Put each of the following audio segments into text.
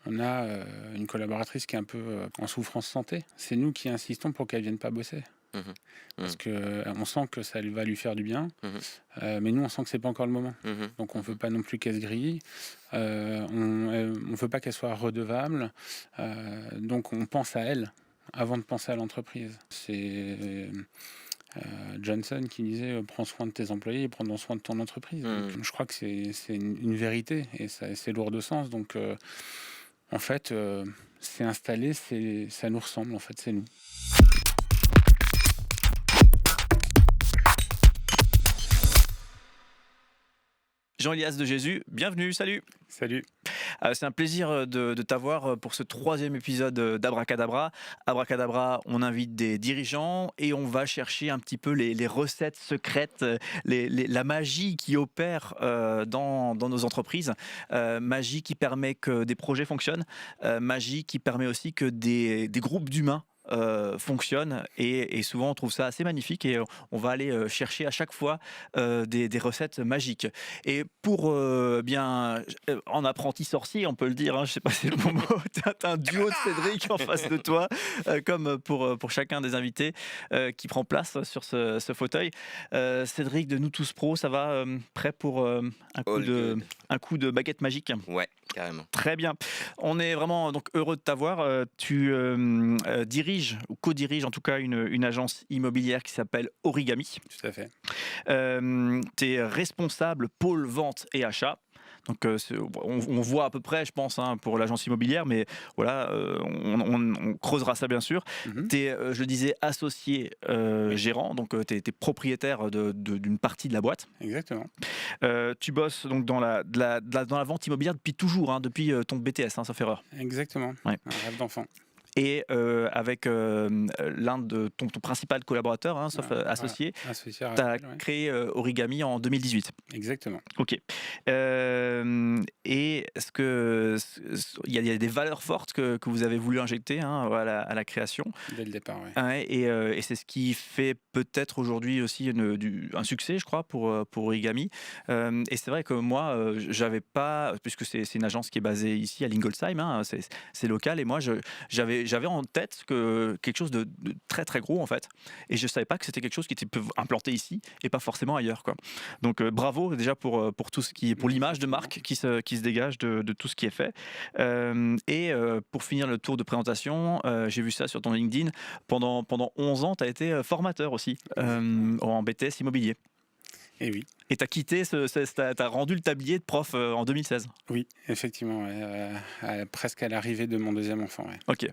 on a une collaboratrice qui est un peu en souffrance santé. C'est nous qui insistons pour qu'elle vienne pas bosser. Mmh mh. Parce Mmh. qu'on sent que ça va lui faire du bien, Mmh. mais nous, on sent que c'est pas encore le moment. Mmh. Donc on Mmh. veut pas non plus qu'elle se grille, on veut pas qu'elle soit redevable, donc on pense à elle avant de penser à l'entreprise. C'est Johnson qui disait prends soin de tes employés et prends soin de ton entreprise. Mmh. Donc, je crois que c'est une vérité et c'est lourd de sens. Donc en fait, c'est installé, ça nous ressemble, en fait, c'est nous. Jean-Elias de Jésus, bienvenue, salut. Salut. C'est un plaisir de t'avoir pour ce 3e épisode d'Abracadabra. Abracadabra, on invite des dirigeants et on va chercher un petit peu les recettes secrètes, la magie qui opère dans nos entreprises, magie qui permet que des projets fonctionnent, magie qui permet aussi que des groupes d'humains fonctionnent et souvent on trouve ça assez magnifique et on va aller chercher à chaque fois des recettes magiques. Et pour en apprenti sorcier, on peut le dire, hein, je sais pas si c'est le bon mot, t'as un duo de Cédric en face de toi, comme pour chacun des invités qui prend place sur ce fauteuil. Cédric de Nous Tous Pro, ça va, prêt pour All good. un coup de baguette magique? Ouais, carrément. Très bien. On est vraiment donc heureux de t'avoir. Tu diriges ou co-diriges en tout cas une agence immobilière qui s'appelle Origami. Tout à fait. Tu es responsable pôle vente et achat. Donc on voit à peu près, je pense, hein, pour l'agence immobilière, mais voilà, on creusera ça bien sûr. Mhm. Tu es, je le disais, associé gérant, donc tu es propriétaire d'une partie de la boîte. Exactement. Tu bosses donc dans la vente immobilière depuis toujours, hein, depuis ton BTS, hein, sauf erreur. Exactement. Ouais. Un rêve d'enfant. Et avec l'un de ton principal collaborateur, hein, sauf associé, Associé à tu as Raphaël, ouais. créé Origami en 2018. Exactement. Ok. Et est-ce que il y a des valeurs fortes que vous avez voulu injecter, hein, à la création, Dès le départ, ouais. hein, et c'est ce qui fait peut-être aujourd'hui aussi un succès, je crois, pour Origami. Et c'est vrai que moi, j'avais pas, puisque c'est une agence qui est basée ici à Lingolsheim, hein, c'est local, et moi j'avais en tête quelque chose de très très gros en fait, et je savais pas que c'était quelque chose qui était implanté ici et pas forcément ailleurs, quoi. Donc bravo déjà pour tout ce qui est pour l'image de marque qui se dégage de tout ce qui est fait. Pour finir le tour de présentation, j'ai vu ça sur ton LinkedIn. Pendant 11 ans, tu as été formateur aussi en BTS immobilier. Et oui. Et tu as quitté, t'as rendu le tablier de prof en 2016. Oui, effectivement, ouais, presque à l'arrivée de mon deuxième enfant. Ouais. Ok.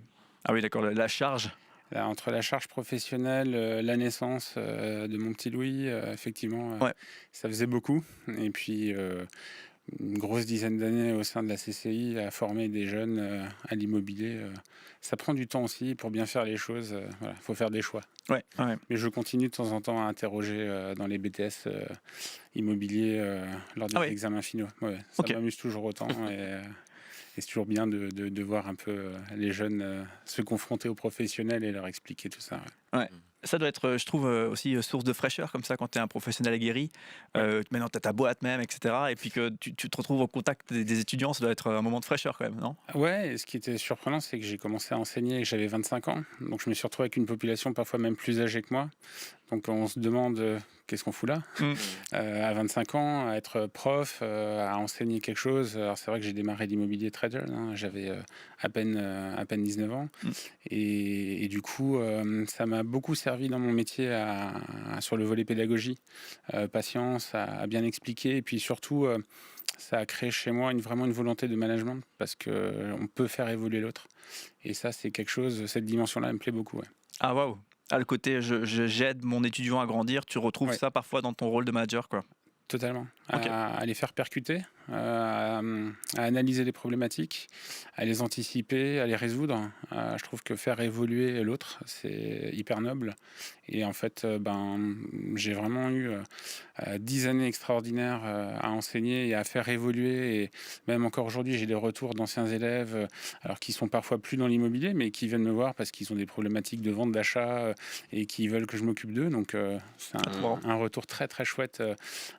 Ah oui, d'accord, la charge. Là, entre la charge professionnelle, la naissance de mon petit Louis, effectivement, Ouais. ça faisait beaucoup. Et puis, une grosse dizaine d'années au sein de la CCI à former des jeunes à l'immobilier. Ça prend du temps aussi pour bien faire les choses. Voilà, il faut faire des choix. Ouais, ouais. Mais je continue de temps en temps à interroger dans les BTS immobiliers lors des Ah ouais. examens finaux. Ouais, ça Ok. m'amuse toujours autant et c'est toujours bien de voir un peu les jeunes se confronter aux professionnels et leur expliquer tout ça. Ouais. Ouais. Ça doit être, je trouve, aussi source de fraîcheur, comme ça, quand tu es un professionnel aguerri. Maintenant, tu as ta boîte même, etc. Et puis que tu te retrouves au contact des étudiants, ça doit être un moment de fraîcheur quand même, non? Ouais, et ce qui était surprenant, c'est que j'ai commencé à enseigner et que j'avais 25 ans. Donc je me suis retrouvé avec une population parfois même plus âgée que moi. Donc on se demande qu'est-ce qu'on fout là à 25 ans, à être prof, à enseigner quelque chose. Alors c'est vrai que j'ai démarré l'immobilier très jeune, hein. J'avais à peine 19 ans. Et du coup, ça m'a beaucoup servi dans mon métier sur le volet pédagogie, patience, à bien expliquer. Et puis surtout, ça a créé chez moi vraiment une volonté de management parce qu'on peut faire évoluer l'autre. Et ça, c'est quelque chose, cette dimension-là, elle me plaît beaucoup. Ouais. Ah waouh! Ah, le côté j'aide mon étudiant à grandir, tu retrouves Ouais. ça parfois dans ton rôle de manager, quoi. Totalement. Ok. À les faire percuter, à analyser les problématiques, à les anticiper, à les résoudre. Je trouve que faire évoluer l'autre, c'est hyper noble. Et en fait, j'ai vraiment eu 10 années extraordinaires à enseigner et à faire évoluer. Et même encore aujourd'hui, j'ai des retours d'anciens élèves, alors qui sont parfois plus dans l'immobilier, mais qui viennent me voir parce qu'ils ont des problématiques de vente, d'achat et qui veulent que je m'occupe d'eux. Donc, c'est un retour très très chouette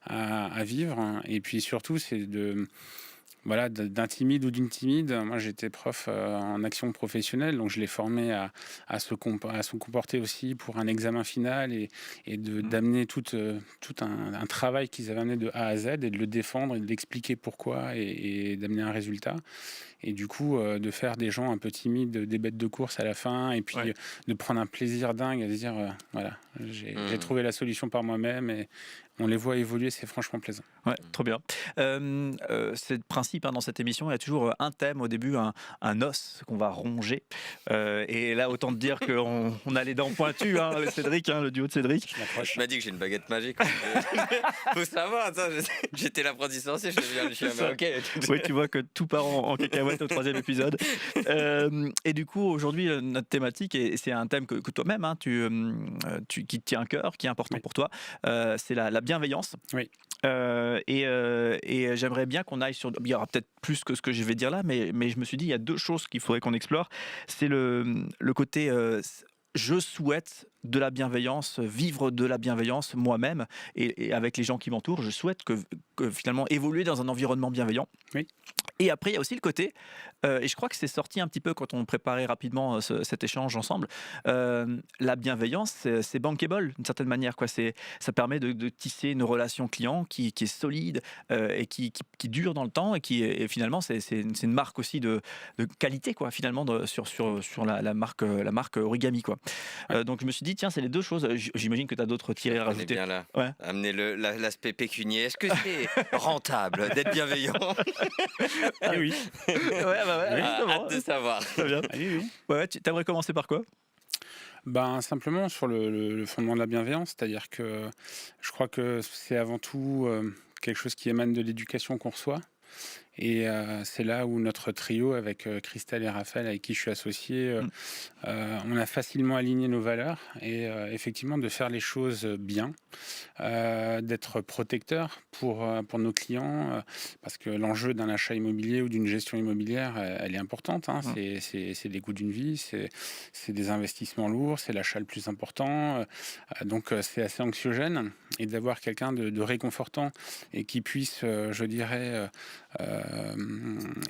à vivre. Et puis surtout, c'est voilà, d'un timide ou d'une timide. Moi, j'étais prof en action professionnelle, donc je l'ai formé à se comporter aussi pour un examen final et d'amener tout un travail qu'ils avaient amené de A à Z et de le défendre et de l'expliquer pourquoi et d'amener un résultat. Et du coup, de faire des gens un peu timides, des bêtes de course à la fin, et puis de prendre un plaisir dingue à se dire, voilà, j'ai trouvé la solution par moi-même et on les voit évoluer, c'est franchement plaisant. Ouais, trop bien. C'est le principe dans cette émission, il y a toujours un thème au début, un os qu'on va ronger. Et là, autant te dire qu'on a les dents pointues, le Cédric, le duo de Cédric. Tu m'as dit que j'ai une baguette magique. Faut savoir, ça, j'étais l'apprenti sorcier, je devais le chien. Ok. Oui, tu vois que tout part en cacahuète au 3e épisode. Et du coup, aujourd'hui, notre thématique, et c'est un thème que toi-même, qui te tient à cœur, qui est important pour toi, c'est la bienveillance. Oui. Et j'aimerais bien qu'on aille sur... Il y aura peut-être plus que ce que je vais dire là, mais je me suis dit, il y a 2 choses qu'il faudrait qu'on explore. C'est le côté... je souhaite de la bienveillance, vivre de la bienveillance moi-même et avec les gens qui m'entourent. Je souhaite que finalement évoluer dans un environnement bienveillant. Oui. Et après, il y a aussi le côté, et je crois que c'est sorti un petit peu quand on préparait rapidement cet échange ensemble, la bienveillance, c'est bankable d'une certaine manière, quoi. Ça permet de tisser une relation client qui est solide et qui dure dans le temps et finalement, c'est une marque aussi de qualité, quoi, finalement, sur la marque Origami, quoi. Donc je me suis dit, tiens, c'est les 2 choses. J'imagine que tu as d'autres tirés à rajouter. Bien là. Ouais. Amener l'aspect pécunier. Est-ce que c'est rentable d'être bienveillant? Ah oui. Hâte de savoir. Très bien. Ah oui. Ouais, tu aimerais commencer par quoi? Simplement sur le fondement de la bienveillance, c'est-à-dire que je crois que c'est avant tout quelque chose qui émane de l'éducation qu'on reçoit. Et c'est là où notre trio avec Christelle et Raphaël, avec qui je suis associé, on a facilement aligné nos valeurs et effectivement de faire les choses bien, d'être protecteur pour nos clients, parce que l'enjeu d'un achat immobilier ou d'une gestion immobilière, elle est importante. C'est les coûts d'une vie, c'est des investissements lourds, c'est l'achat le plus important. Donc c'est assez anxiogène. Et d'avoir quelqu'un de réconfortant et qui puisse, je dirais,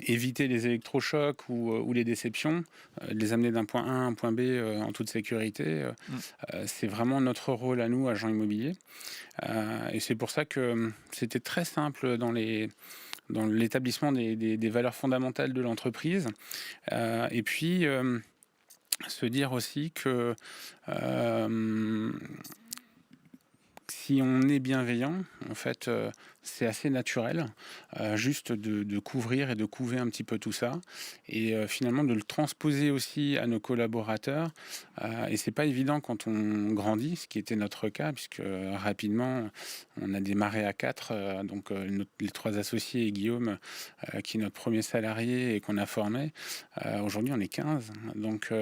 éviter les électrochocs ou les déceptions, les amener d'un point A à un point B en toute sécurité, c'est vraiment notre rôle à nous, agents immobiliers. Et c'est pour ça que c'était très simple dans l'établissement des valeurs fondamentales de l'entreprise. Et puis, se dire aussi que si on est bienveillant, en fait, c'est assez naturel, juste de couvrir et de couver un petit peu tout ça, et finalement de le transposer aussi à nos collaborateurs. Et c'est pas évident quand on grandit, ce qui était notre cas, puisque rapidement, on a démarré à 4, donc les 3 associés et Guillaume, qui est notre premier salarié et qu'on a formé. Aujourd'hui, on est 15. Donc,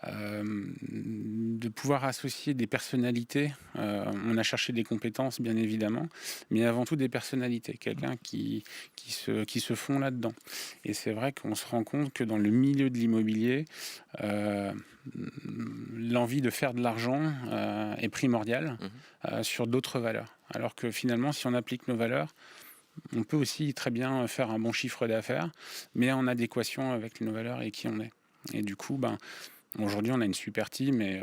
de pouvoir associer des personnalités, on a cherché des compétences, bien évidemment, mais avant tout des personnalités, quelqu'un qui se fond là-dedans. Et c'est vrai qu'on se rend compte que dans le milieu de l'immobilier, l'envie de faire de l'argent est primordiale sur d'autres valeurs. Alors que finalement, si on applique nos valeurs, on peut aussi très bien faire un bon chiffre d'affaires, mais en adéquation avec nos valeurs et qui on est. Et du coup, aujourd'hui, on a une super team et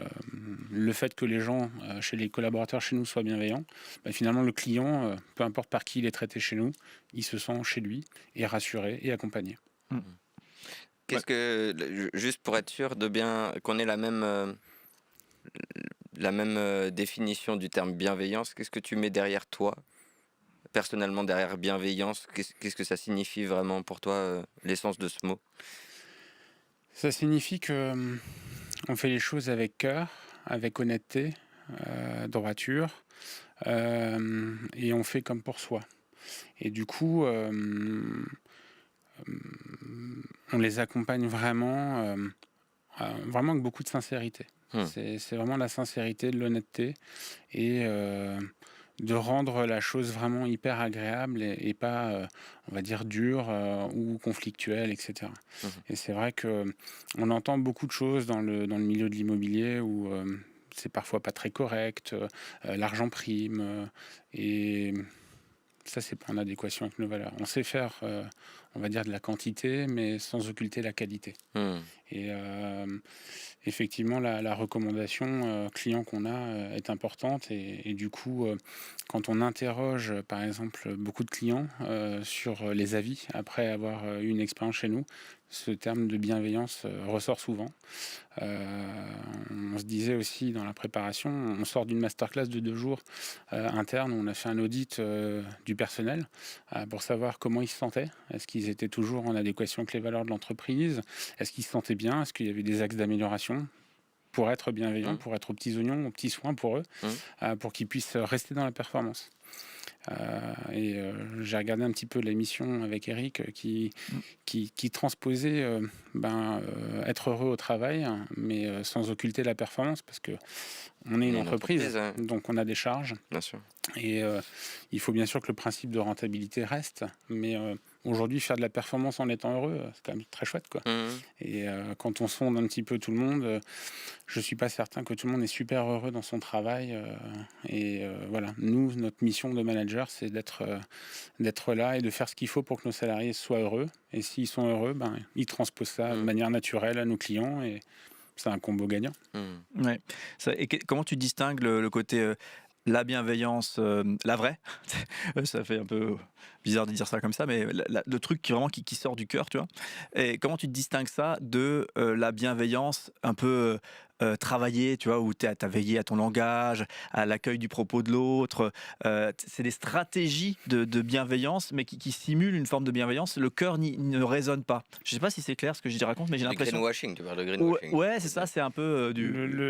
le fait que les gens, chez les collaborateurs chez nous, soient bienveillants, finalement, le client, peu importe par qui il est traité chez nous, il se sent chez lui et rassuré et accompagné. Qu'est-ce que, juste pour être sûr de bien qu'on ait la même définition du terme bienveillance, qu'est-ce que tu mets derrière toi, personnellement derrière bienveillance? Qu'est-ce que ça signifie vraiment pour toi, l'essence de ce mot? Ça signifie que on fait les choses avec cœur, avec honnêteté, droiture, et on fait comme pour soi. Et du coup, on les accompagne vraiment avec beaucoup de sincérité. C'est vraiment la sincérité, de l'honnêteté et de rendre la chose vraiment hyper agréable et pas, on va dire, dure ou conflictuelle, etc. Et c'est vrai qu'on entend beaucoup de choses dans le milieu de l'immobilier où c'est parfois pas très correct, l'argent prime, et Ça, c'est pas en adéquation avec nos valeurs. On sait faire, on va dire, de la quantité, mais sans occulter la qualité. Et effectivement, la recommandation client qu'on a est importante. Et du coup, quand on interroge, par exemple, beaucoup de clients sur les avis, après avoir eu une expérience chez nous, ce terme de bienveillance ressort souvent. On se disait aussi dans la préparation, on sort d'une masterclass de 2 jours interne où on a fait un audit du personnel pour savoir comment ils se sentaient. Est-ce qu'ils étaient toujours en adéquation avec les valeurs de l'entreprise? Est-ce qu'ils se sentaient bien? Est-ce qu'il y avait des axes d'amélioration pour être bienveillant, pour être aux petits oignons, aux petits soins pour eux, pour qu'ils puissent rester dans la performance? J'ai regardé un petit peu l'émission avec Eric qui transposait être heureux au travail, mais sans occulter la performance, parce que on est une entreprise, donc on a des charges. Bien sûr. Et il faut bien sûr que le principe de rentabilité reste, mais aujourd'hui, faire de la performance en étant heureux, c'est quand même très chouette, quoi. Et quand on sonde un petit peu tout le monde, je suis pas certain que tout le monde est super heureux dans son travail. Voilà, nous, notre mission de manager, c'est d'être là et de faire ce qu'il faut pour que nos salariés soient heureux. Et s'ils sont heureux, ils transposent ça de manière naturelle à nos clients, et c'est un combo gagnant. Ouais. Comment tu distingues le côté la bienveillance, la vraie? Ça fait un peu bizarre de dire ça comme ça, mais le truc qui sort du cœur, tu vois? Et comment tu distingues ça de la bienveillance un peu travaillée, tu vois, où tu as veillé à ton langage, à l'accueil du propos de l'autre? C'est des stratégies de bienveillance, mais qui simulent une forme de bienveillance. Le cœur ne résonne pas. Je sais pas si c'est clair ce que je raconte, mais j'ai l'impression. Greenwashing, tu parles de greenwashing. Ouais, c'est ça, c'est un peu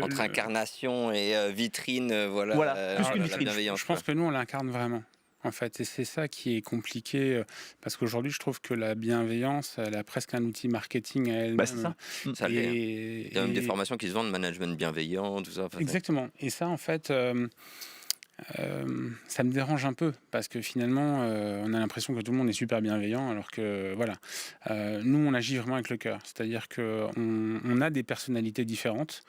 entre incarnation et vitrine, voilà. Plus qu'une vitrine. Je pense que nous, on l'incarne vraiment, en fait. Et c'est ça qui est compliqué, parce qu'aujourd'hui, je trouve que la bienveillance, elle a presque un outil marketing à elle-même. C'est ça. Ça l'est. Il y a même des formations qui se vendent, management bienveillant, tout ça. Exactement. Et ça, en fait, ça me dérange un peu, parce que finalement, on a l'impression que tout le monde est super bienveillant, alors que voilà. Nous, on agit vraiment avec le cœur. C'est-à-dire qu'on a des personnalités différentes.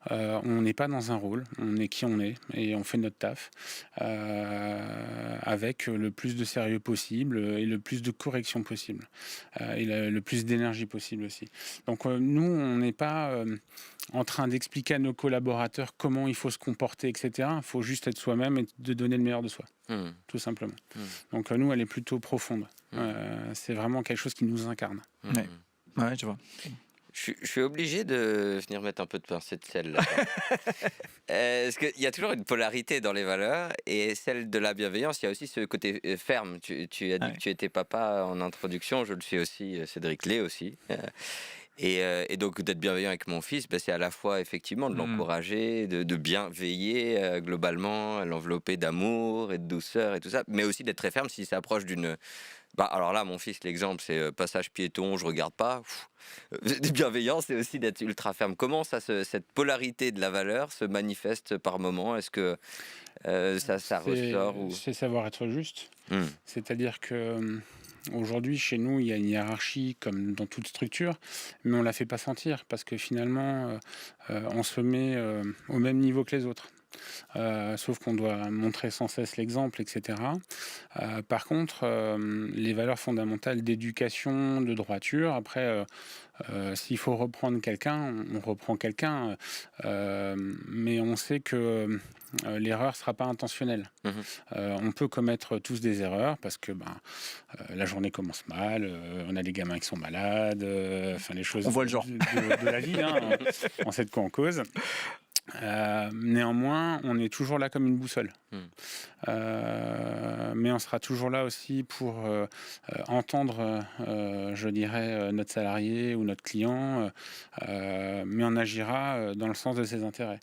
On n'est pas dans un rôle, on est qui on est et on fait notre taf avec le plus de sérieux possible et le plus de correction possible et le plus d'énergie possible aussi. Donc nous, on n'est pas en train d'expliquer à nos collaborateurs comment il faut se comporter, etc. Il faut juste être soi-même et de donner le meilleur de soi, tout simplement. Donc nous, elle est plutôt profonde. C'est vraiment quelque chose qui nous incarne. Ouais, tu vois. Je suis obligé de venir mettre un peu de pincée de sel là. Parce qu'il y a toujours une polarité dans les valeurs, et celle de la bienveillance, il y a aussi ce côté ferme. Tu as dit que tu étais papa en introduction, je le suis aussi, Cédric l'est aussi. Et donc d'être bienveillant avec mon fils, c'est à la fois effectivement de l'encourager, de bien veiller globalement, à l'envelopper d'amour et de douceur et tout ça, mais aussi d'être très ferme s'il s'approche d'une... alors là, mon fils, l'exemple, c'est passage piéton, je regarde pas. De bienveillance, c'est aussi d'être ultra ferme. Comment cette polarité de la valeur se manifeste par moment? Est-ce que ça ressort C'est savoir être juste. C'est-à-dire que aujourd'hui, chez nous, il y a une hiérarchie comme dans toute structure, mais on ne la fait pas sentir, parce que finalement, on se met au même niveau que les autres. Sauf qu'on doit montrer sans cesse l'exemple, etc. Par contre, les valeurs fondamentales d'éducation, de droiture, après, s'il faut reprendre quelqu'un, on reprend quelqu'un, mais on sait que l'erreur ne sera pas intentionnelle. On peut commettre tous des erreurs, parce que la journée commence mal, on a des gamins qui sont malades, les choses on voit le genre. de la vie, on sait de quoi on cause. Néanmoins, on est toujours là comme une boussole. Mais on sera toujours là aussi pour entendre, je dirais, notre salarié ou notre client, mais on agira dans le sens de ses intérêts.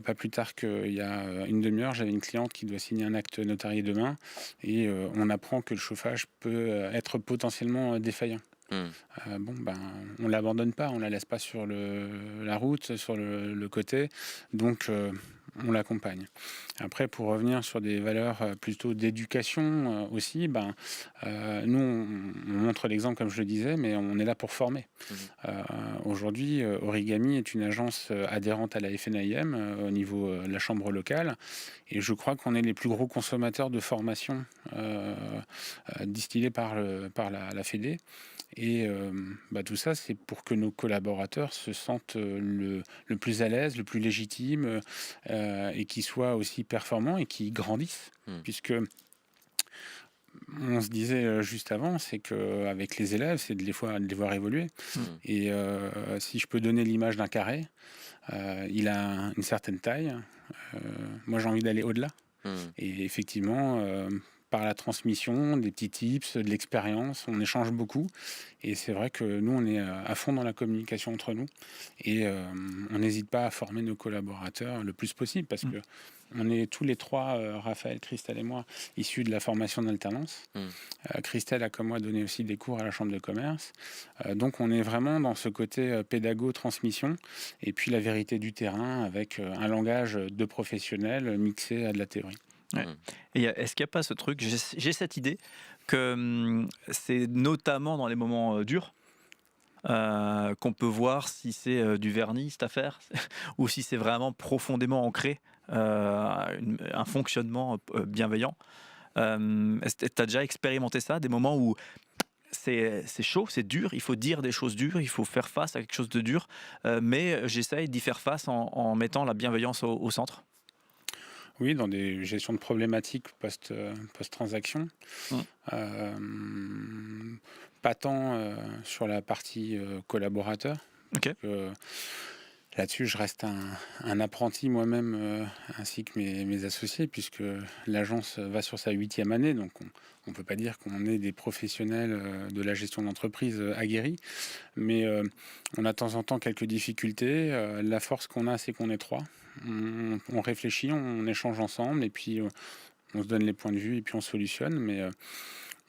Pas plus tard qu'il y a une demi-heure, j'avais une cliente qui doit signer un acte notarié demain, et on apprend que le chauffage peut être potentiellement défaillant. On l'abandonne pas, on la laisse pas sur la route, sur le côté. Donc, on l'accompagne. Après, pour revenir sur des valeurs plutôt d'éducation aussi, nous, on montre l'exemple, comme je le disais, mais on est là pour former. Aujourd'hui, Origami est une agence adhérente à la FNIM au niveau de la chambre locale, et je crois qu'on est les plus gros consommateurs de formation distillée par la Fédé. Et tout ça, c'est pour que nos collaborateurs se sentent le plus à l'aise, le plus légitime, et qu'ils soient aussi performants et qu'ils grandissent. Puisque on se disait juste avant, c'est qu'avec les élèves, c'est de les voir évoluer. Et si je peux donner l'image d'un carré, il a une certaine taille. Moi, j'ai envie d'aller au-delà. Et effectivement, par la transmission, des petits tips, de l'expérience, on échange beaucoup. Et c'est vrai que nous, on est à fond dans la communication entre nous. Et on n'hésite pas à former nos collaborateurs le plus possible parce que on est tous les trois, Raphaël, Christelle et moi, issus de la formation d'alternance. Christelle a, comme moi, donné aussi des cours à la Chambre de commerce. Donc, on est vraiment dans ce côté pédago-transmission et puis la vérité du terrain avec un langage de professionnel mixé à de la théorie. Ouais. Et est-ce qu'il n'y a pas ce truc, j'ai cette idée que c'est notamment dans les moments durs qu'on peut voir si c'est du vernis cette affaire ou si c'est vraiment profondément ancré un fonctionnement bienveillant. Tu as déjà expérimenté ça, des moments où c'est chaud, c'est dur, il faut dire des choses dures, il faut faire face à quelque chose de dur, mais j'essaye d'y faire face en mettant la bienveillance au centre. Oui, dans des gestions de problématiques post-transaction. Pas tant sur la partie collaborateur. Okay. Là-dessus, je reste un apprenti moi-même, ainsi que mes associés, puisque l'agence va sur sa 8e année, donc on ne peut pas dire qu'on est des professionnels de la gestion d'entreprise aguerris, mais on a de temps en temps quelques difficultés. La force qu'on a, c'est qu'on est trois. On réfléchit, on échange ensemble, et puis on se donne les points de vue, et puis on solutionne, mais...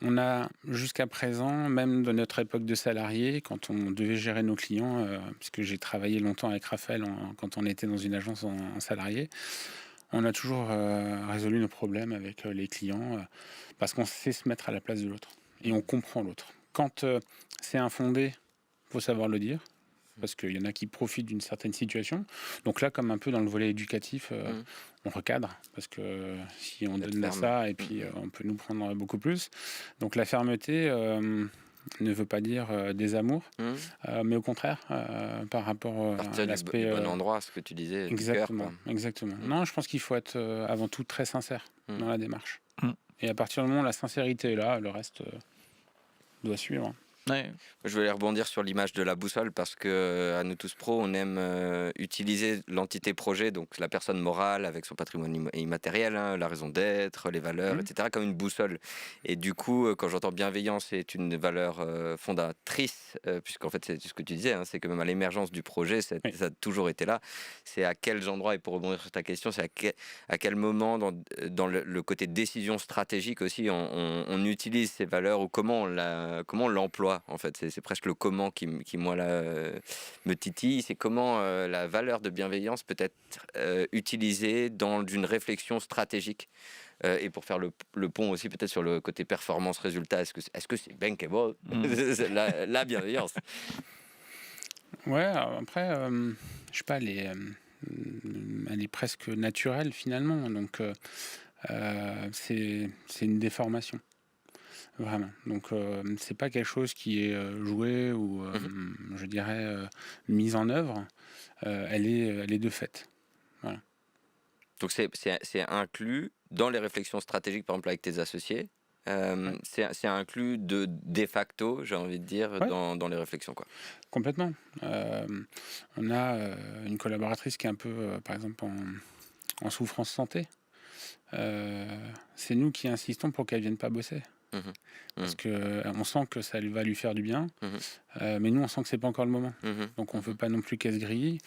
on a jusqu'à présent, même de notre époque de salarié, quand on devait gérer nos clients, puisque j'ai travaillé longtemps avec Raphaël quand on était dans une agence en salarié, on a toujours résolu nos problèmes avec les clients parce qu'on sait se mettre à la place de l'autre et on comprend l'autre. Quand c'est infondé, il faut savoir le dire. Parce qu'il y en a qui profitent d'une certaine situation. Donc là, comme un peu dans le volet éducatif, on recadre. Parce que si on donne ça, et puis on peut nous prendre beaucoup plus. Donc la fermeté ne veut pas dire désamour, mais au contraire, par rapport à l'aspect... du bon endroit, ce que tu disais. Exactement. Du cœur, exactement. Non, je pense qu'il faut être avant tout très sincère dans la démarche. Et à partir du moment où la sincérité est là, le reste doit suivre. Ouais. Je voulais rebondir sur l'image de la boussole parce que à Nous Tous Pro, on aime utiliser l'entité projet, donc la personne morale avec son patrimoine immatériel, la raison d'être, les valeurs, etc., comme une boussole. Et du coup, quand j'entends bienveillance, c'est une valeur fondatrice, puisqu'en fait, c'est ce que tu disais, c'est que même à l'émergence du projet, ça a toujours été là. C'est à quels endroits, et pour rebondir sur ta question, c'est à quel moment dans le côté décision stratégique aussi, on utilise ces valeurs ou comment on l'emploie. En fait, c'est presque le comment qui moi là me titille. C'est comment la valeur de bienveillance peut être utilisée dans une réflexion stratégique. Et pour faire le pont aussi peut-être sur le côté performance résultat, est-ce que c'est bankable la bienveillance? Ouais, après, je sais pas, elle est presque naturelle finalement. Donc c'est une déformation. Vraiment. Donc, c'est pas quelque chose qui est joué ou, je dirais, mis en œuvre. Elle est de fait. Voilà. Donc, c'est inclus dans les réflexions stratégiques, par exemple, avec tes associés. C'est inclus de facto, j'ai envie de dire, dans les réflexions, quoi. Complètement. On a une collaboratrice qui est un peu, par exemple, en souffrance santé. C'est nous qui insistons pour qu'elle vienne pas bosser. Parce qu'on sent que ça va lui faire du bien, mais nous on sent que c'est pas encore le moment. Donc on veut pas non plus qu'elle se grille,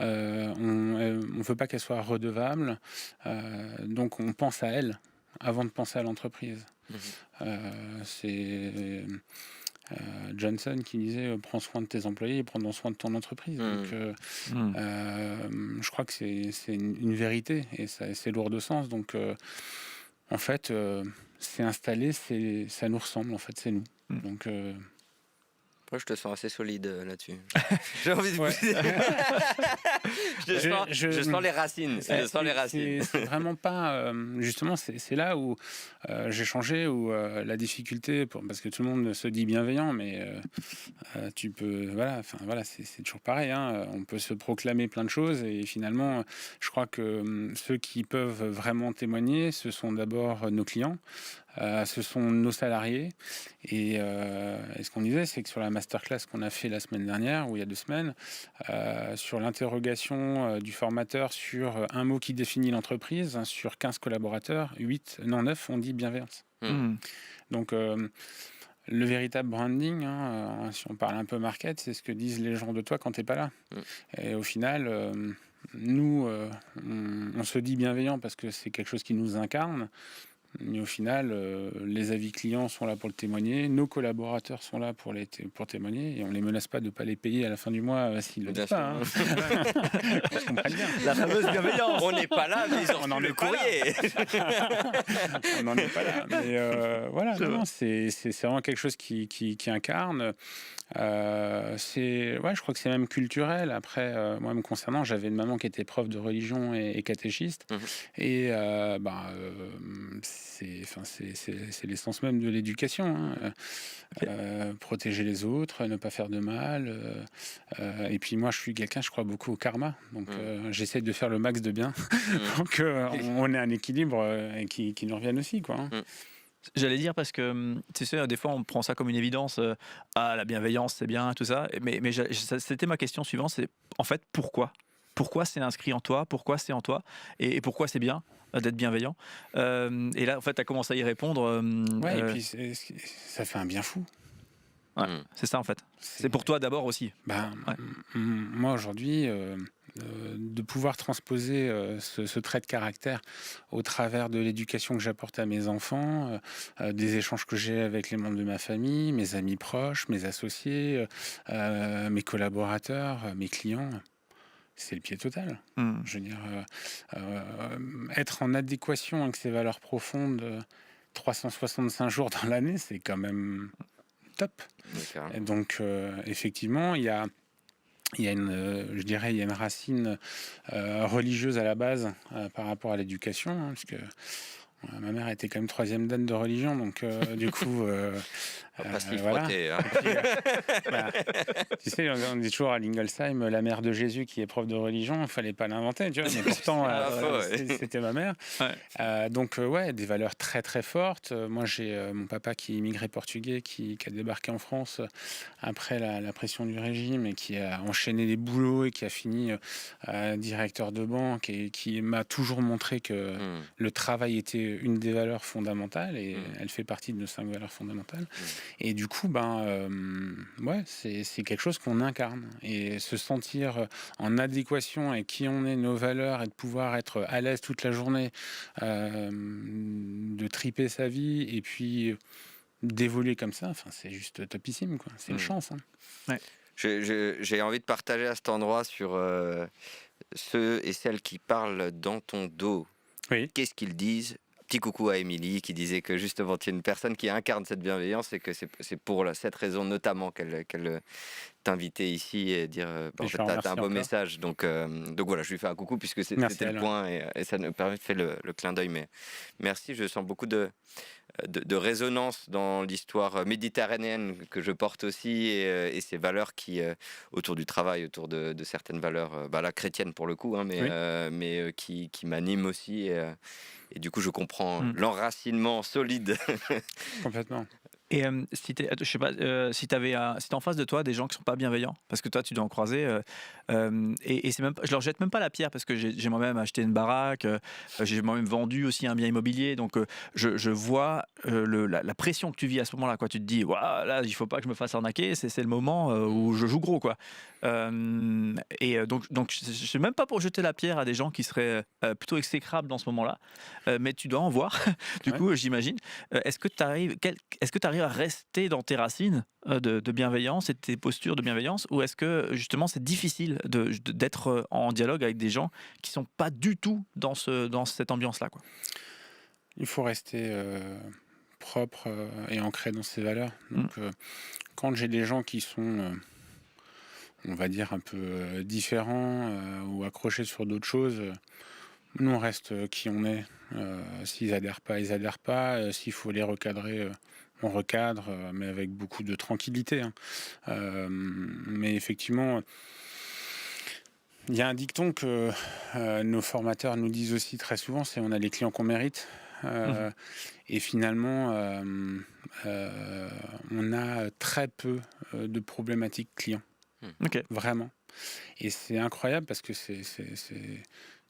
on veut pas qu'elle soit redevable, donc on pense à elle avant de penser à l'entreprise. Johnson qui disait prends soin de tes employés et prends soin de ton entreprise. Donc, je crois que c'est une vérité et c'est lourd de sens. Donc, en fait, c'est installé, ça nous ressemble, en fait, c'est nous. Donc, moi, je te sens assez solide là-dessus. J'ai envie de pousser. Je sens les racines. Je sens les racines. C'est vraiment pas. Justement, c'est là où j'ai changé, où la difficulté, parce que tout le monde se dit bienveillant, mais tu peux. Voilà, c'est toujours pareil. Hein, on peut se proclamer plein de choses, et finalement, je crois que ceux qui peuvent vraiment témoigner, ce sont d'abord nos clients. Ce sont nos salariés et ce qu'on disait, c'est que sur la masterclass qu'on a fait la semaine dernière ou il y a 2 semaines, sur l'interrogation du formateur sur un mot qui définit l'entreprise, sur 15 collaborateurs, 9 ont dit bienveillance. Donc le véritable branding, si on parle un peu market, c'est ce que disent les gens de toi quand tu n'es pas là. Et au final, nous, on se dit bienveillant parce que c'est quelque chose qui nous incarne. Mais au final, les avis clients sont là pour le témoigner, nos collaborateurs sont là pour témoigner, et on ne les menace pas de ne pas les payer à la fin du mois s'ils ne le disent pas. Hein. On se comprenne bien. La fameuse bienveillance. On n'est pas là, mais ils ont le courrier. On n'en est pas là. Mais voilà, non, c'est vraiment quelque chose qui incarne. Je crois que c'est même culturel. Après, moi, me concernant, j'avais une maman qui était prof de religion et catéchiste. Et c'est l'essence même de l'éducation. Protéger les autres, ne pas faire de mal. Et puis moi, je suis quelqu'un, je crois beaucoup au karma. Donc j'essaie de faire le max de bien pour qu'on ait un équilibre et qui nous revienne aussi, quoi. J'allais dire parce que, tu sais, des fois on prend ça comme une évidence, la bienveillance c'est bien, tout ça, mais c'était ma question suivante, c'est en fait pourquoi ? Pourquoi c'est inscrit en toi ? Pourquoi c'est en toi ? Et pourquoi c'est bien d'être bienveillant ? Et là, en fait, tu as commencé à y répondre. Et puis ça fait un bien fou. Ouais, c'est ça en fait. C'est pour toi d'abord aussi. Moi aujourd'hui, de pouvoir transposer ce trait de caractère au travers de l'éducation que j'apporte à mes enfants, des échanges que j'ai avec les membres de ma famille, mes amis proches, mes associés, mes collaborateurs, mes clients, c'est le pied total. Je veux dire, être en adéquation avec ces valeurs profondes 365 jours dans l'année, c'est quand même top. Et donc, effectivement, il y a une racine religieuse à la base par rapport à l'éducation, parce que ma mère était quand même 3e dame de religion, donc du coup... On va pas s'y frotter. Hein. Tu sais, on dit toujours à Lingolsheim, la mère de Jésus qui est prof de religion, il ne fallait pas l'inventer, tu vois, mais pourtant, c'était ma mère. Donc, des valeurs très très fortes. Moi, j'ai mon papa qui est immigré portugais, qui a débarqué en France après la pression du régime et qui a enchaîné les boulots et qui a fini directeur de banque et qui m'a toujours montré que le travail était une des valeurs fondamentales et elle fait partie de nos 5 valeurs fondamentales. Et du coup, c'est quelque chose qu'on incarne. Et se sentir en adéquation avec qui on est, nos valeurs, et de pouvoir être à l'aise toute la journée, de triper sa vie, et puis d'évoluer comme ça, c'est juste topissime, quoi. C'est une chance. J'ai envie de partager à cet endroit sur ceux et celles qui parlent dans ton dos. Oui. Qu'est-ce qu'ils disent ? Petit coucou à Émilie qui disait que justement tu es une personne qui incarne cette bienveillance et que c'est pour cette raison notamment qu'elle t'invitait ici et dire en fait t'as un beau message, donc voilà, je lui fais un coucou puisque c'était le point et ça nous permet de faire le clin d'œil, mais merci, je sens beaucoup de résonance dans l'histoire méditerranéenne que je porte aussi et ces valeurs qui autour du travail, autour de certaines valeurs la chrétienne pour le coup, hein, mais qui m'animent aussi et du coup je comprends l'enracinement solide. Complètement. Et je sais pas, si t'es en face de toi des gens qui sont pas bienveillants, parce que toi tu dois en croiser, et c'est même pas, je leur jette même pas la pierre parce que j'ai moi-même acheté une baraque, j'ai moi-même vendu aussi un bien immobilier, donc je vois la pression que tu vis à ce moment-là, quoi. Tu te dis, là il faut pas que je me fasse arnaquer, c'est le moment où je joue gros, quoi. Donc je suis même pas pour jeter la pierre à des gens qui seraient plutôt exécrables dans ce moment-là, mais tu dois en voir, du Ouais. coup, j'imagine. Est-ce que tu arrives à rester dans tes racines de bienveillance et de tes postures de bienveillance, ou est-ce que justement c'est difficile d'être en dialogue avec des gens qui sont pas du tout dans cette ambiance-là, quoi? Il faut rester propre et ancré dans ses valeurs. Mmh. Donc, quand j'ai des gens qui sont, on va dire, un peu différents ou accrochés sur d'autres choses, nous, on reste qui on est. S'ils adhèrent pas, ils adhèrent pas. S'il faut les recadrer, on recadre, mais avec beaucoup de tranquillité, hein. Mais effectivement, il y a un dicton que nos formateurs nous disent aussi très souvent, c'est on a les clients qu'on mérite. Mmh. Et finalement, on a très peu de problématiques clients, OK. vraiment. Et c'est incroyable parce que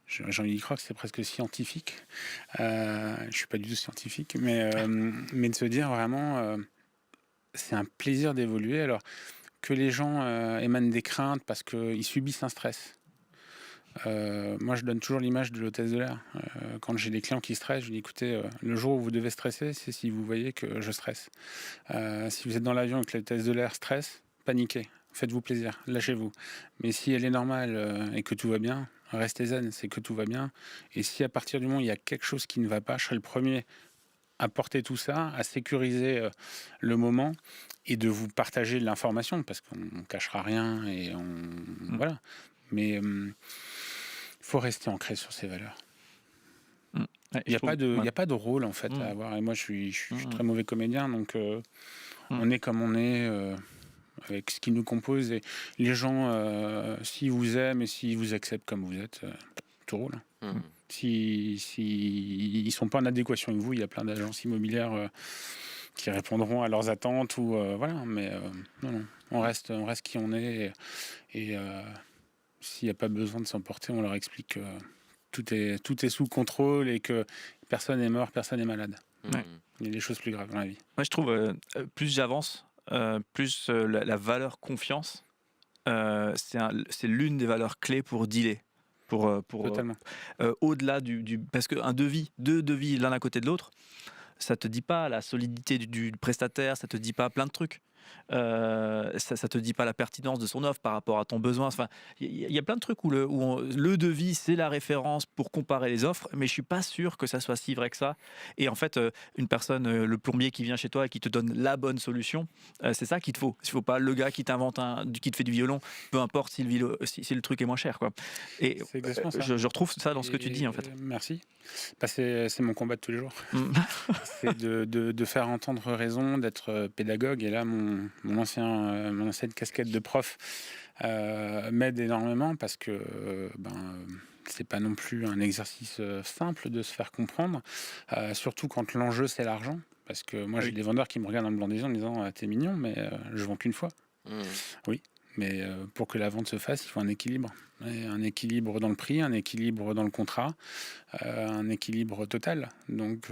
j'ai envie d'y croire que c'est presque scientifique. Je ne suis pas du tout scientifique, mais de se dire vraiment, c'est un plaisir d'évoluer. Alors que les gens émanent des craintes parce qu'ils subissent un stress. Moi, je donne toujours l'image de l'hôtesse de l'air. Quand j'ai des clients qui stressent, je dis écoutez, le jour où vous devez stresser, c'est si vous voyez que je stresse. Si vous êtes dans l'avion et que l'hôtesse de l'air stresse, paniquez, faites-vous plaisir, lâchez-vous. Mais si elle est normale et que tout va bien, restez zen, c'est que tout va bien. Et si à partir du moment où il y a quelque chose qui ne va pas, je serai le premier à porter tout ça, à sécuriser le moment et de vous partager l'information parce qu'on ne cachera rien et voilà. Mais il faut rester ancré sur ses valeurs. Mmh. Ouais, Il n'y je a, trouve, pas de, il ouais. y a pas de rôle en fait à Mmh. avoir. Et moi, je suis Mmh. très mauvais comédien, donc Mmh. on est comme on est, avec ce qui nous compose. Et les gens, s'ils vous aiment et s'ils vous acceptent comme vous êtes, tout roule, hein. Mmh. Si ils ne sont pas en adéquation avec vous, il y a plein d'agences immobilières qui répondront à leurs attentes. Ou, voilà, mais non, non, on reste qui on est. Et s'il n'y a pas besoin de s'emporter, on leur explique que tout est sous contrôle et que personne n'est mort, personne n'est malade. Ouais. Il y a des choses plus graves dans la vie. Moi, je trouve, plus j'avance, plus la valeur confiance, c'est l'une des valeurs clés pour dealer. Totalement. Au-delà parce qu'un devis, deux devis l'un à côté de l'autre, ça te dit pas la solidité du prestataire, ça te dit pas plein de trucs. Ça te dit pas la pertinence de son offre par rapport à ton besoin. Enfin, il y a plein de trucs où le devis, c'est la référence pour comparer les offres, mais je suis pas sûr que ça soit si vrai que ça. Et en fait, une personne, le plombier qui vient chez toi et qui te donne la bonne solution, c'est ça qu'il te faut. Il faut pas le gars qui t'invente qui te fait du violon, peu importe si le truc est moins cher, quoi. Et C'est exactement ça. je retrouve ça dans ce que tu dis, en fait. Merci. Bah, c'est mon combat de tous les jours. Mm. C'est de faire entendre raison, d'être pédagogue. Et là, mon ancienne casquette de prof m'aide énormément parce que c'est pas non plus un exercice simple de se faire comprendre, surtout quand l'enjeu c'est l'argent. Parce que moi, Ah j'ai oui. des vendeurs qui me regardent dans le blanc des yeux en me disant t'es mignon, mais je vends qu'une fois. Mmh. Oui, mais pour que la vente se fasse, il faut un équilibre. Et un équilibre dans le prix, un équilibre dans le contrat, un équilibre total. Donc,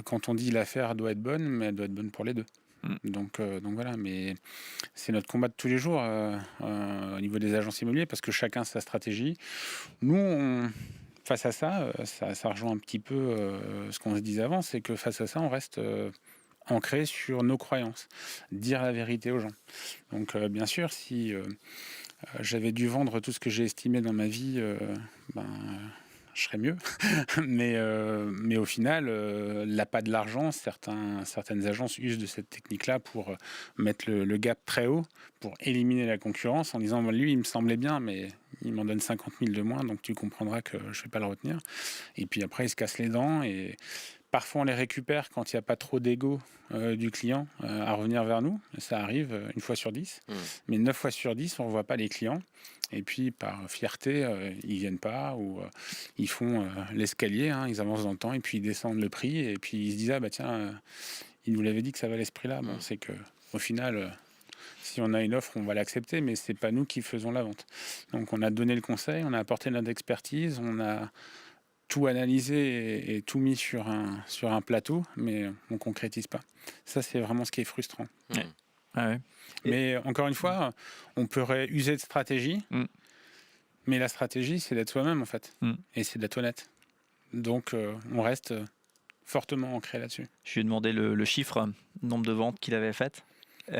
quand on dit l'affaire doit être bonne, mais elle doit être bonne pour les deux. Mm. Donc voilà, mais c'est notre combat de tous les jours au niveau des agences immobilières parce que chacun sa stratégie. Nous, face à ça, ça rejoint un petit peu ce qu'on se disait avant, c'est que face à ça, on reste ancré sur nos croyances, dire la vérité aux gens. Donc bien sûr, si j'avais dû vendre tout ce que j'ai estimé dans ma vie, je serais mieux. mais au final, l'appât de l'argent, certaines agences usent de cette technique-là pour mettre le gap très haut, pour éliminer la concurrence en disant lui, il me semblait bien, mais il m'en donne 50 000 de moins, donc tu comprendras que je ne vais pas le retenir. Et puis après, ils se cassent les dents et parfois, on les récupère quand il n'y a pas trop d'ego du client à revenir vers nous. Ça arrive une fois sur 10. Mmh. Mais 9 fois sur 10, on ne voit pas les clients. Et puis, par fierté, ils ne viennent pas ou ils font l'escalier, hein, ils avancent dans le temps et puis ils descendent le prix. Et puis, ils se disent, ah bah tiens, il nous l'avait dit que ça valait ce prix-là. Bon, c'est qu'au final, si on a une offre, on va l'accepter, mais ce n'est pas nous qui faisons la vente. Donc, on a donné le conseil, on a apporté notre expertise, on a tout analysé et tout mis sur un plateau, mais on concrétise pas. Ça, c'est vraiment ce qui est frustrant. Mmh. Ah ouais. Mais encore une fois, on pourrait user de stratégie, mais la stratégie, c'est d'être soi-même, en fait. Et c'est d'être honnête. Donc, on reste fortement ancré là-dessus. Je lui ai demandé le chiffre, nombre de ventes qu'il avait faites. Tu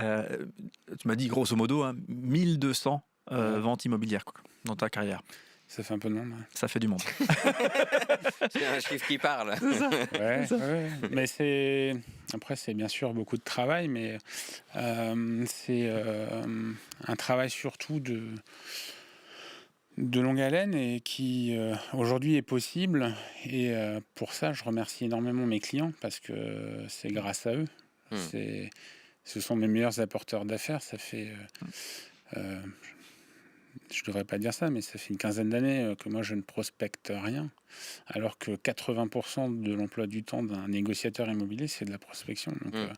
m'as dit grosso modo 1200 ventes immobilières dans ta carrière. Ça fait un peu de monde. Ouais. Ça fait du monde. C'est un chiffre qui parle. Ouais. Mais après, c'est bien sûr beaucoup de travail, mais c'est un travail surtout de longue haleine et qui aujourd'hui est possible. Et pour ça, je remercie énormément mes clients parce que c'est grâce à eux. Ce sont mes meilleurs apporteurs d'affaires. Ça fait, je devrais pas dire ça, mais ça fait une quinzaine d'années que moi je ne prospecte rien. Alors que 80% de l'emploi du temps d'un négociateur immobilier, c'est de la prospection. Donc, voilà.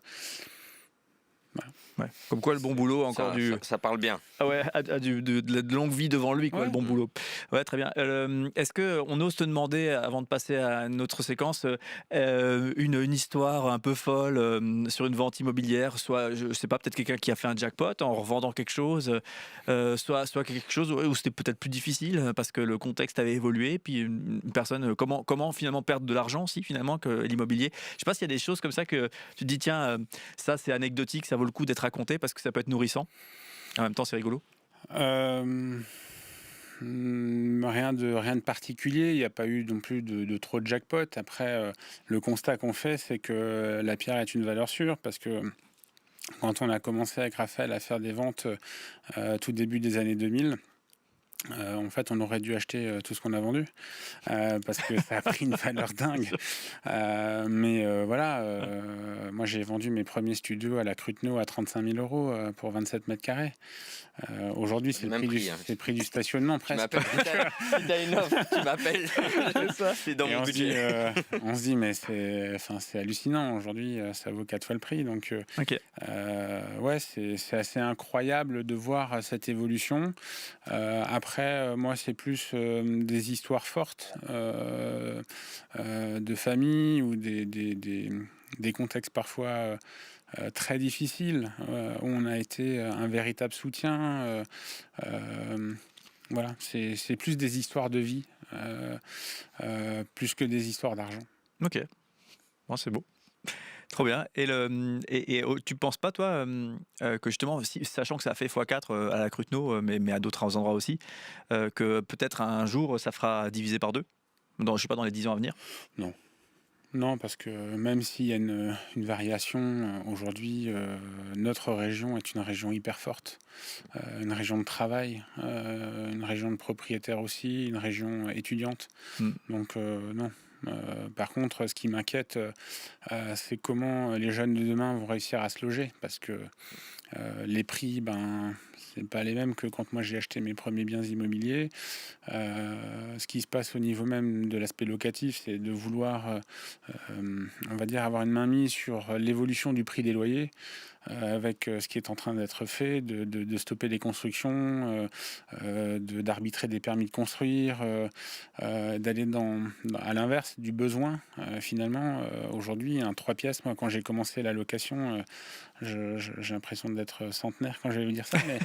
Ouais. Comme quoi le bon boulot encore ça parle bien. Ah ouais, a de longue vie devant lui, quoi, le bon boulot. Ouais, très bien. Est-ce qu'on ose te demander, avant de passer à une autre séquence, une histoire un peu folle sur une vente immobilière, soit, je sais pas, peut-être quelqu'un qui a fait un jackpot en revendant quelque chose, soit quelque chose où c'était peut-être plus difficile parce que le contexte avait évolué, puis une personne, comment finalement perdre de l'argent aussi finalement que l'immobilier. Je sais pas s'il y a des choses comme ça que tu te dis, tiens, ça c'est anecdotique, ça vaut le coup d'être raconté parce que ça peut être nourrissant. En même temps, c'est rigolo. Rien de particulier. Il n'y a pas eu non plus de trop de jackpot. Après, le constat qu'on fait, c'est que la pierre est une valeur sûre parce que quand on a commencé avec Raphaël à faire des ventes tout début des années 2000, en fait, on aurait dû acheter tout ce qu'on a vendu parce que ça a pris une valeur dingue. Mais voilà, moi j'ai vendu mes premiers studios à la Cruteno à 35 000 euros pour 27 mètres carrés. Aujourd'hui, c'est le prix du stationnement presque. Tu m'appelles, si t'as une offre, tu m'appelles. C'est dans mon budget. On se dit, mais c'est hallucinant. Aujourd'hui, ça vaut 4 fois le prix. Donc, ouais, c'est assez incroyable de voir cette évolution. Après, moi, c'est plus des histoires fortes de famille ou des contextes parfois très difficiles où on a été un véritable soutien. Voilà, c'est plus des histoires de vie, plus que des histoires d'argent. Ok, bon, c'est beau. Trop bien. Et tu penses pas, toi, que justement, sachant que ça a fait x4 à la Cruteno, mais à d'autres endroits aussi, que peut-être un jour, ça fera diviser par deux je sais pas, dans les 10 ans à venir? Non, parce que même s'il y a une variation, aujourd'hui, notre région est une région hyper forte, une région de travail, une région de propriétaires aussi, une région étudiante. Donc non. Par contre, ce qui m'inquiète, c'est comment les jeunes de demain vont réussir à se loger, parce que les prix, c'est pas les mêmes que quand moi j'ai acheté mes premiers biens immobiliers. Ce qui se passe au niveau même de l'aspect locatif, c'est de vouloir, on va dire, avoir une mainmise sur l'évolution du prix des loyers, avec ce qui est en train d'être fait, de stopper les constructions, d'arbitrer des permis de construire, d'aller à l'inverse du besoin. Finalement, aujourd'hui, un 3 pièces, moi quand j'ai commencé la location, j'ai l'impression d'être centenaire quand je vais dire ça, mais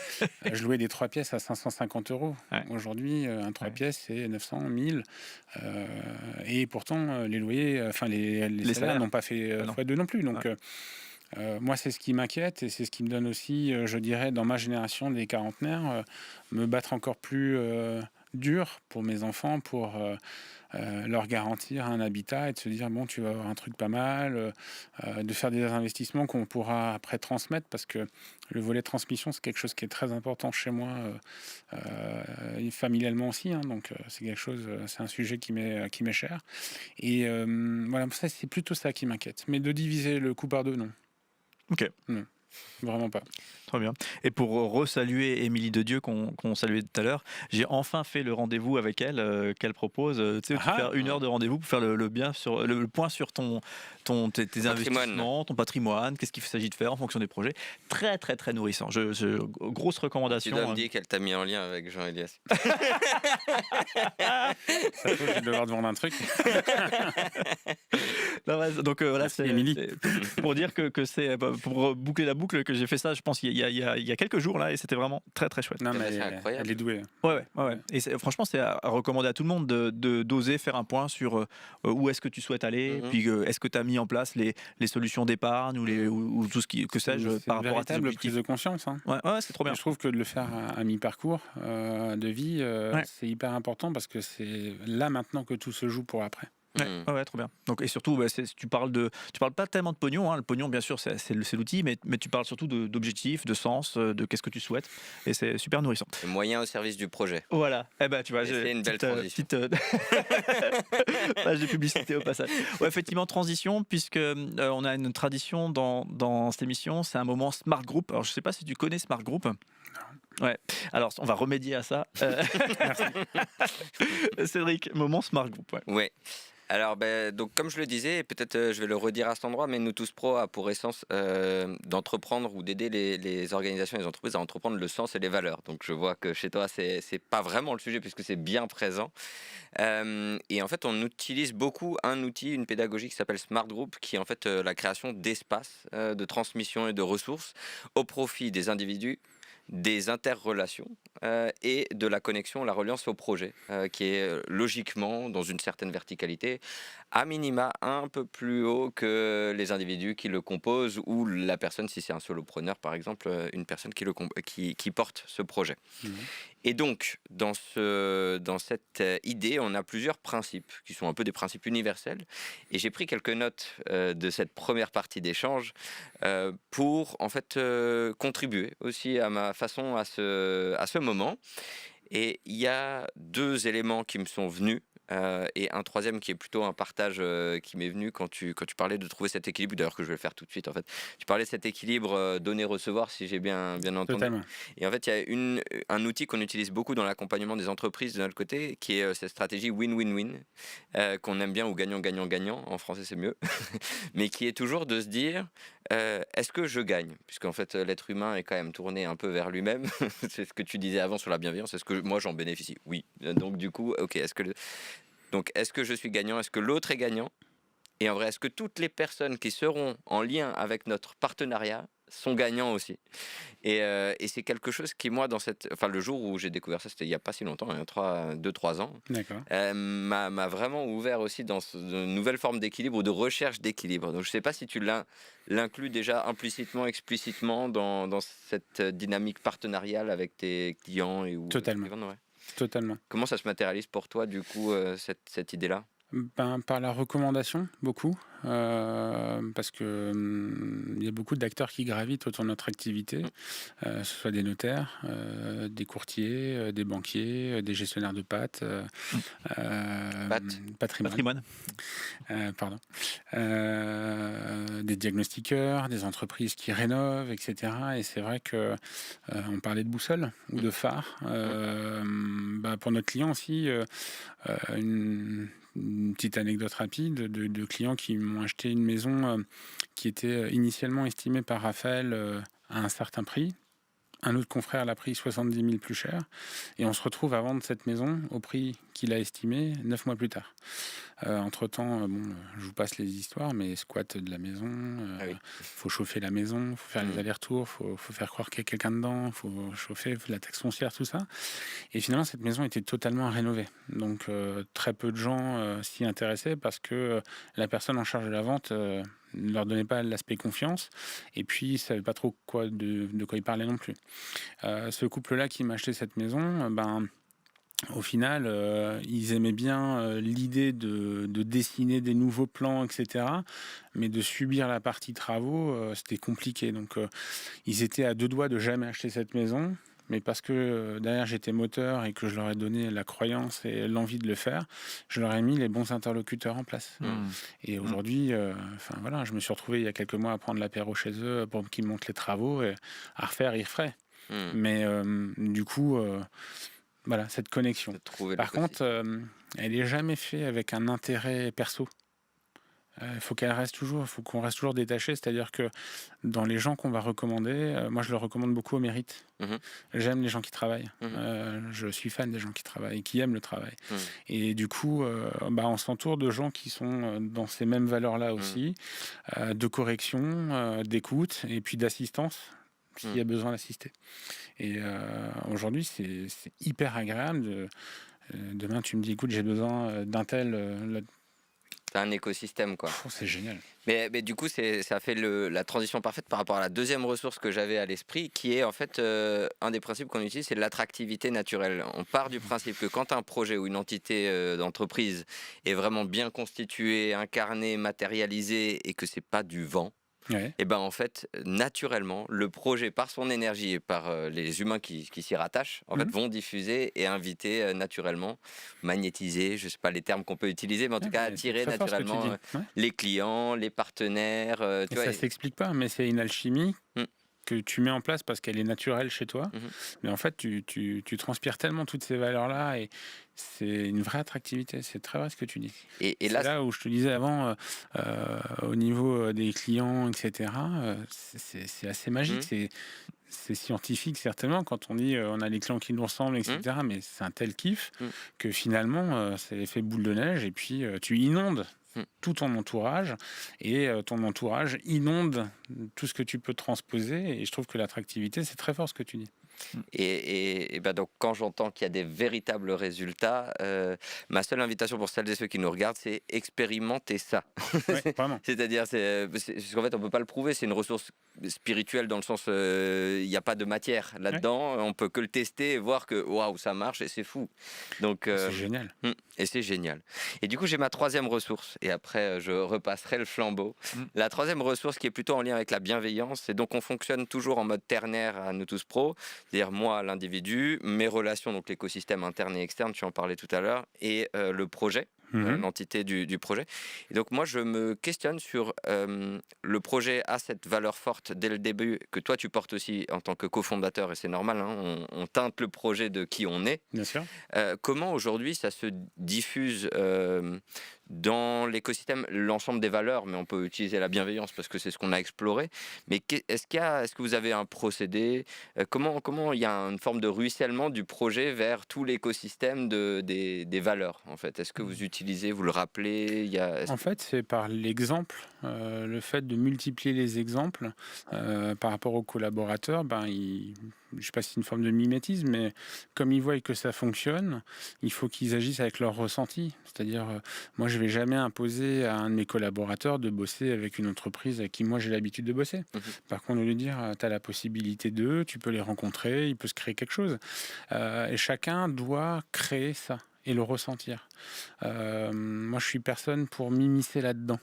je louais des 3 pièces à 550 €. Ouais. Aujourd'hui, un 3 pièces, c'est 900, 1000. Et pourtant, les loyers, les salaires n'ont pas fait x2 non plus. Donc, moi, c'est ce qui m'inquiète et c'est ce qui me donne aussi, je dirais, dans ma génération des quarantenaires, me battre encore plus dur pour mes enfants, pour leur garantir un habitat et de se dire, bon, tu vas avoir un truc pas mal, de faire des investissements qu'on pourra après transmettre, parce que le volet transmission, c'est quelque chose qui est très important chez moi, familialement aussi, hein, donc c'est quelque chose, c'est un sujet qui m'est cher. Et voilà, ça, c'est plutôt ça qui m'inquiète. Mais de diviser le coup par deux, non. Ok. Non, vraiment pas. Très bien. Et pour resaluer Émilie Dedieu qu'on saluait tout à l'heure, j'ai enfin fait le rendez-vous avec elle qu'elle propose. Tu sais, faire 1 heure de rendez-vous pour faire le point sur tes investissements, ton patrimoine, qu'est-ce qu'il s'agit de faire en fonction des projets. Très très très nourrissant. Grosse recommandation. Tu dois me dire qu'elle t'a mis en lien avec Jean-Elias. Ça peut, je vais devoir te vendre un truc. Non, ouais, donc voilà, Merci, Émilie. c'est pour dire que c'est pour boucler la boucle que j'ai fait ça, je pense il y a quelques jours là, et c'était vraiment très très chouette. Non, Eh ben, mais c'est incroyable. elle est douée. Ouais. Et franchement, c'est à recommander à tout le monde d'oser faire un point sur où est-ce que tu souhaites aller, Mhm. puis est-ce que tu as mis en place les solutions d'épargne ou tout ce qui que sais-je C'est par une rapport à tes véritable objectifs. prise de conscience. Hein. Ouais, c'est trop bien. Et je trouve que de le faire à mi-parcours de vie, Ouais. c'est hyper important parce que c'est là maintenant que tout se joue pour après. Ouais, trop bien. Donc, et surtout, tu parles pas tellement de pognon. Hein. Le pognon, bien sûr, c'est l'outil, mais tu parles surtout d'objectifs, de sens, de qu'est-ce que tu souhaites. Et c'est super nourrissant. Le moyen au service du projet. Voilà. Eh ben, tu vois, Et c'est une belle transition. Page de publicité au passage. Ouais, effectivement, transition, puisque on a une tradition dans cette émission, c'est un moment Smart Group. Alors, je sais pas si tu connais Smart Group. Ouais. Alors, on va remédier à ça. Cédric, moment Smart Group. Ouais. Ouais. Alors, donc, comme je le disais, et peut-être je vais le redire à cet endroit, mais Nous Tous Pro a pour essence d'entreprendre ou d'aider les organisations et les entreprises à entreprendre le sens et les valeurs. Donc, je vois que chez toi, c'est pas vraiment le sujet puisque c'est bien présent. Et en fait, on utilise beaucoup un outil, une pédagogie qui s'appelle Smart Group, qui est en fait la création d'espaces de transmission et de ressources au profit des individus, des interrelations et de la connexion, la reliance au projet, qui est logiquement dans une certaine verticalité, à minima un peu plus haut que les individus qui le composent ou la personne, si c'est un solopreneur par exemple, une personne qui porte ce projet. Mhm. Et donc, dans cette idée, on a plusieurs principes qui sont un peu des principes universels. Et j'ai pris quelques notes de cette première partie d'échange pour en fait contribuer aussi à ma façon à ce moment. Et il y a deux éléments qui me sont venus. Et un troisième qui est plutôt un partage qui m'est venu quand tu parlais de trouver cet équilibre, d'ailleurs que je vais le faire tout de suite en fait. Tu parlais de cet équilibre donner-recevoir, si j'ai bien entendu. Totalement. Et en fait, il y a un outil qu'on utilise beaucoup dans l'accompagnement des entreprises de notre côté, qui est cette stratégie win-win-win, qu'on aime bien, ou gagnant-gagnant-gagnant, en français c'est mieux, mais qui est toujours de se dire, est-ce que je gagne? Puisqu'en fait, l'être humain est quand même tourné un peu vers lui-même, c'est ce que tu disais avant sur la bienveillance, est-ce que moi j'en bénéficie? Oui. Donc du coup, ok, est-ce que je suis gagnant? Est-ce que l'autre est gagnant? Et en vrai, est-ce que toutes les personnes qui seront en lien avec notre partenariat sont gagnants aussi? Et c'est quelque chose qui, moi, le jour où j'ai découvert ça, c'était il n'y a pas si longtemps, il y a 2-3 ans, D'accord. m'a vraiment ouvert aussi dans une nouvelle forme d'équilibre ou de recherche d'équilibre. Donc je ne sais pas si tu l'inclus déjà implicitement, explicitement dans cette dynamique partenariale avec tes clients ou Totalement. ouais. Totalement. Comment ça se matérialise pour toi, du coup, cette idée-là? Par la recommandation, beaucoup, parce que il y a beaucoup d'acteurs qui gravitent autour de notre activité, ce soit des notaires, des courtiers, des banquiers, des gestionnaires de patrimoine, pardon, des diagnostiqueurs, des entreprises qui rénovent, etc. Et c'est vrai que on parlait de boussole ou de phare. Pour notre client aussi, une petite anecdote rapide de clients qui m'ont acheté une maison qui était initialement estimée par Raphaël à un certain prix. Un autre confrère l'a pris 70 000 plus cher. Et on se retrouve à vendre cette maison au prix qu'il a estimé 9 mois plus tard. Entre-temps, je vous passe les histoires, mais squat de la maison, faut chauffer la maison, faut faire les allers-retours, faut faire croire qu'il y a quelqu'un dedans, faut chauffer la taxe foncière, tout ça. Et finalement, cette maison était totalement rénovée. Donc, très peu de gens s'y intéressaient parce que la personne en charge de la vente ne leur donnait pas l'aspect confiance. Et puis, ils ne savaient pas trop de quoi ils parlaient non plus. Ce couple-là qui m'a acheté cette maison, au final, ils aimaient bien l'idée de dessiner des nouveaux plans, etc. Mais de subir la partie travaux, c'était compliqué. Donc, ils étaient à deux doigts de jamais acheter cette maison. Mais parce que derrière j'étais moteur et que je leur ai donné la croyance et l'envie de le faire, je leur ai mis les bons interlocuteurs en place. Et aujourd'hui, je me suis retrouvé il y a quelques mois à prendre l'apéro chez eux pour qu'ils me montrent les travaux et à refaire, ils referaient. Mais du coup... Voilà, cette connexion. Par contre, elle n'est jamais faite avec un intérêt perso. Il faut qu'on reste toujours détaché, c'est-à-dire que dans les gens qu'on va recommander, moi je le recommande beaucoup au mérite. Mhm. J'aime les gens qui travaillent, Mhm. je suis fan des gens qui travaillent, qui aiment le travail. Mhm. Et du coup, on s'entoure de gens qui sont dans ces mêmes valeurs-là aussi, de correction, d'écoute et puis d'assistance s'il y a besoin d'assister. Et aujourd'hui, c'est hyper agréable. Demain, tu me dis, écoute, j'ai besoin d'un tel. T'as un écosystème, quoi. C'est génial. Mais du coup, ça fait la transition parfaite par rapport à la deuxième ressource que j'avais à l'esprit, qui est en fait un des principes qu'on utilise, c'est l'attractivité naturelle. On part du principe que quand un projet ou une entité d'entreprise est vraiment bien constitué, incarné, matérialisé, et que c'est pas du vent, Ouais. et ben en fait, naturellement, le projet, par son énergie et par les humains qui s'y rattachent, en fait, vont diffuser et inviter naturellement, magnétiser, je sais pas les termes qu'on peut utiliser, mais en tout cas attirer naturellement les clients, les partenaires. Tu vois, ça s'explique pas, mais c'est une alchimie que tu mets en place parce qu'elle est naturelle chez toi. Mais en fait, tu transpires tellement toutes ces valeurs-là et c'est une vraie attractivité. C'est très vrai ce que tu dis. Et c'est là où je te disais avant, au niveau des clients, etc., c'est assez magique. C'est scientifique certainement quand on dit on a les clients qui nous ressemblent, etc. Mais c'est un tel kiff que finalement, c'est l'effet boule de neige et puis tu inondes tout ton entourage et ton entourage inonde tout ce que tu peux transposer et je trouve que l'attractivité c'est très fort ce que tu dis. Et ben donc quand j'entends qu'il y a des véritables résultats, ma seule invitation pour celles et ceux qui nous regardent, c'est expérimenter ça. Ouais, vraiment. C'est-à-dire, parce qu'en fait, on peut pas le prouver, c'est une ressource spirituelle dans le sens, il n'y a pas de matière là-dedans, on peut que le tester et voir que waouh, ça marche et c'est fou. Donc, c'est génial. Et c'est génial. Et du coup, j'ai ma troisième ressource, et après, je repasserai le flambeau. La troisième ressource qui est plutôt en lien avec la bienveillance, et donc on fonctionne toujours en mode ternaire à Nous Tous Pro, c'est-à-dire moi, l'individu, mes relations, donc l'écosystème interne et externe, tu en parlais tout à l'heure, et le projet. L'entité du projet. Et donc moi, je me questionne sur le projet a cette valeur forte dès le début que toi, tu portes aussi en tant que cofondateur, et c'est normal, hein, on teinte le projet de qui on est. Bien sûr. Comment aujourd'hui ça se diffuse dans l'écosystème, l'ensemble des valeurs, mais on peut utiliser la bienveillance parce que c'est ce qu'on a exploré. Mais est-ce que vous avez un procédé, comment il y a une forme de ruissellement du projet vers tout l'écosystème des valeurs en fait? Est-ce que vous utilisez, vous le rappelez En fait, c'est par l'exemple, le fait de multiplier les exemples par rapport aux collaborateurs, je ne sais pas si c'est une forme de mimétisme, mais comme ils voient que ça fonctionne, il faut qu'ils agissent avec leur ressenti. C'est-à-dire, moi, je ne vais jamais imposer à un de mes collaborateurs de bosser avec une entreprise avec qui moi j'ai l'habitude de bosser. Par contre, de lui dire, tu as la possibilité d'eux, tu peux les rencontrer, il peut se créer quelque chose. Et chacun doit créer ça et le ressentir. Moi, je suis personne pour m'immiscer là-dedans.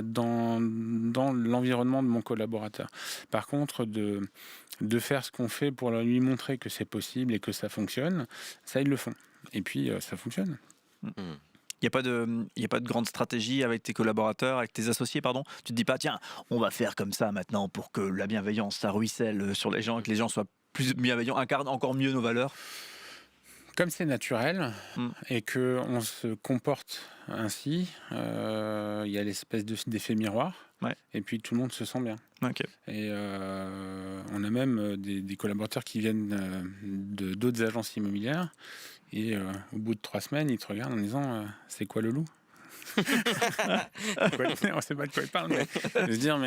Dans l'environnement de mon collaborateur. Par contre, de faire ce qu'on fait pour lui montrer que c'est possible et que ça fonctionne, ça, ils le font. Et puis, ça fonctionne. Il n'y a pas de grande stratégie avec tes collaborateurs, avec tes associés, pardon. Tu te dis pas, tiens, on va faire comme ça maintenant pour que la bienveillance, ça ruisselle sur les gens et que les gens soient plus bienveillants, incarnent encore mieux nos valeurs. Comme c'est naturel et qu'on se comporte ainsi, il y a l'espèce d'effet miroir et puis tout le monde se sent bien. Okay. Et on a même des collaborateurs qui viennent d'autres agences immobilières et au bout de 3 semaines, ils te regardent en disant c'est quoi le loup? On sait pas de quoi il parle, mais de se dire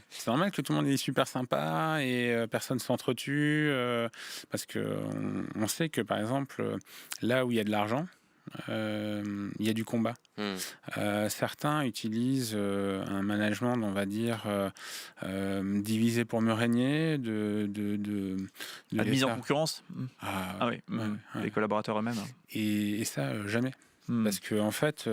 c'est normal que tout le monde est super sympa et personne s'entretue parce que on sait que par exemple là où il y a de l'argent il y a du combat. Certains utilisent un management, on va dire, divisé pour mieux régner, la mise en concurrence. Les collaborateurs eux-mêmes. Et ça, jamais. Parce que en fait,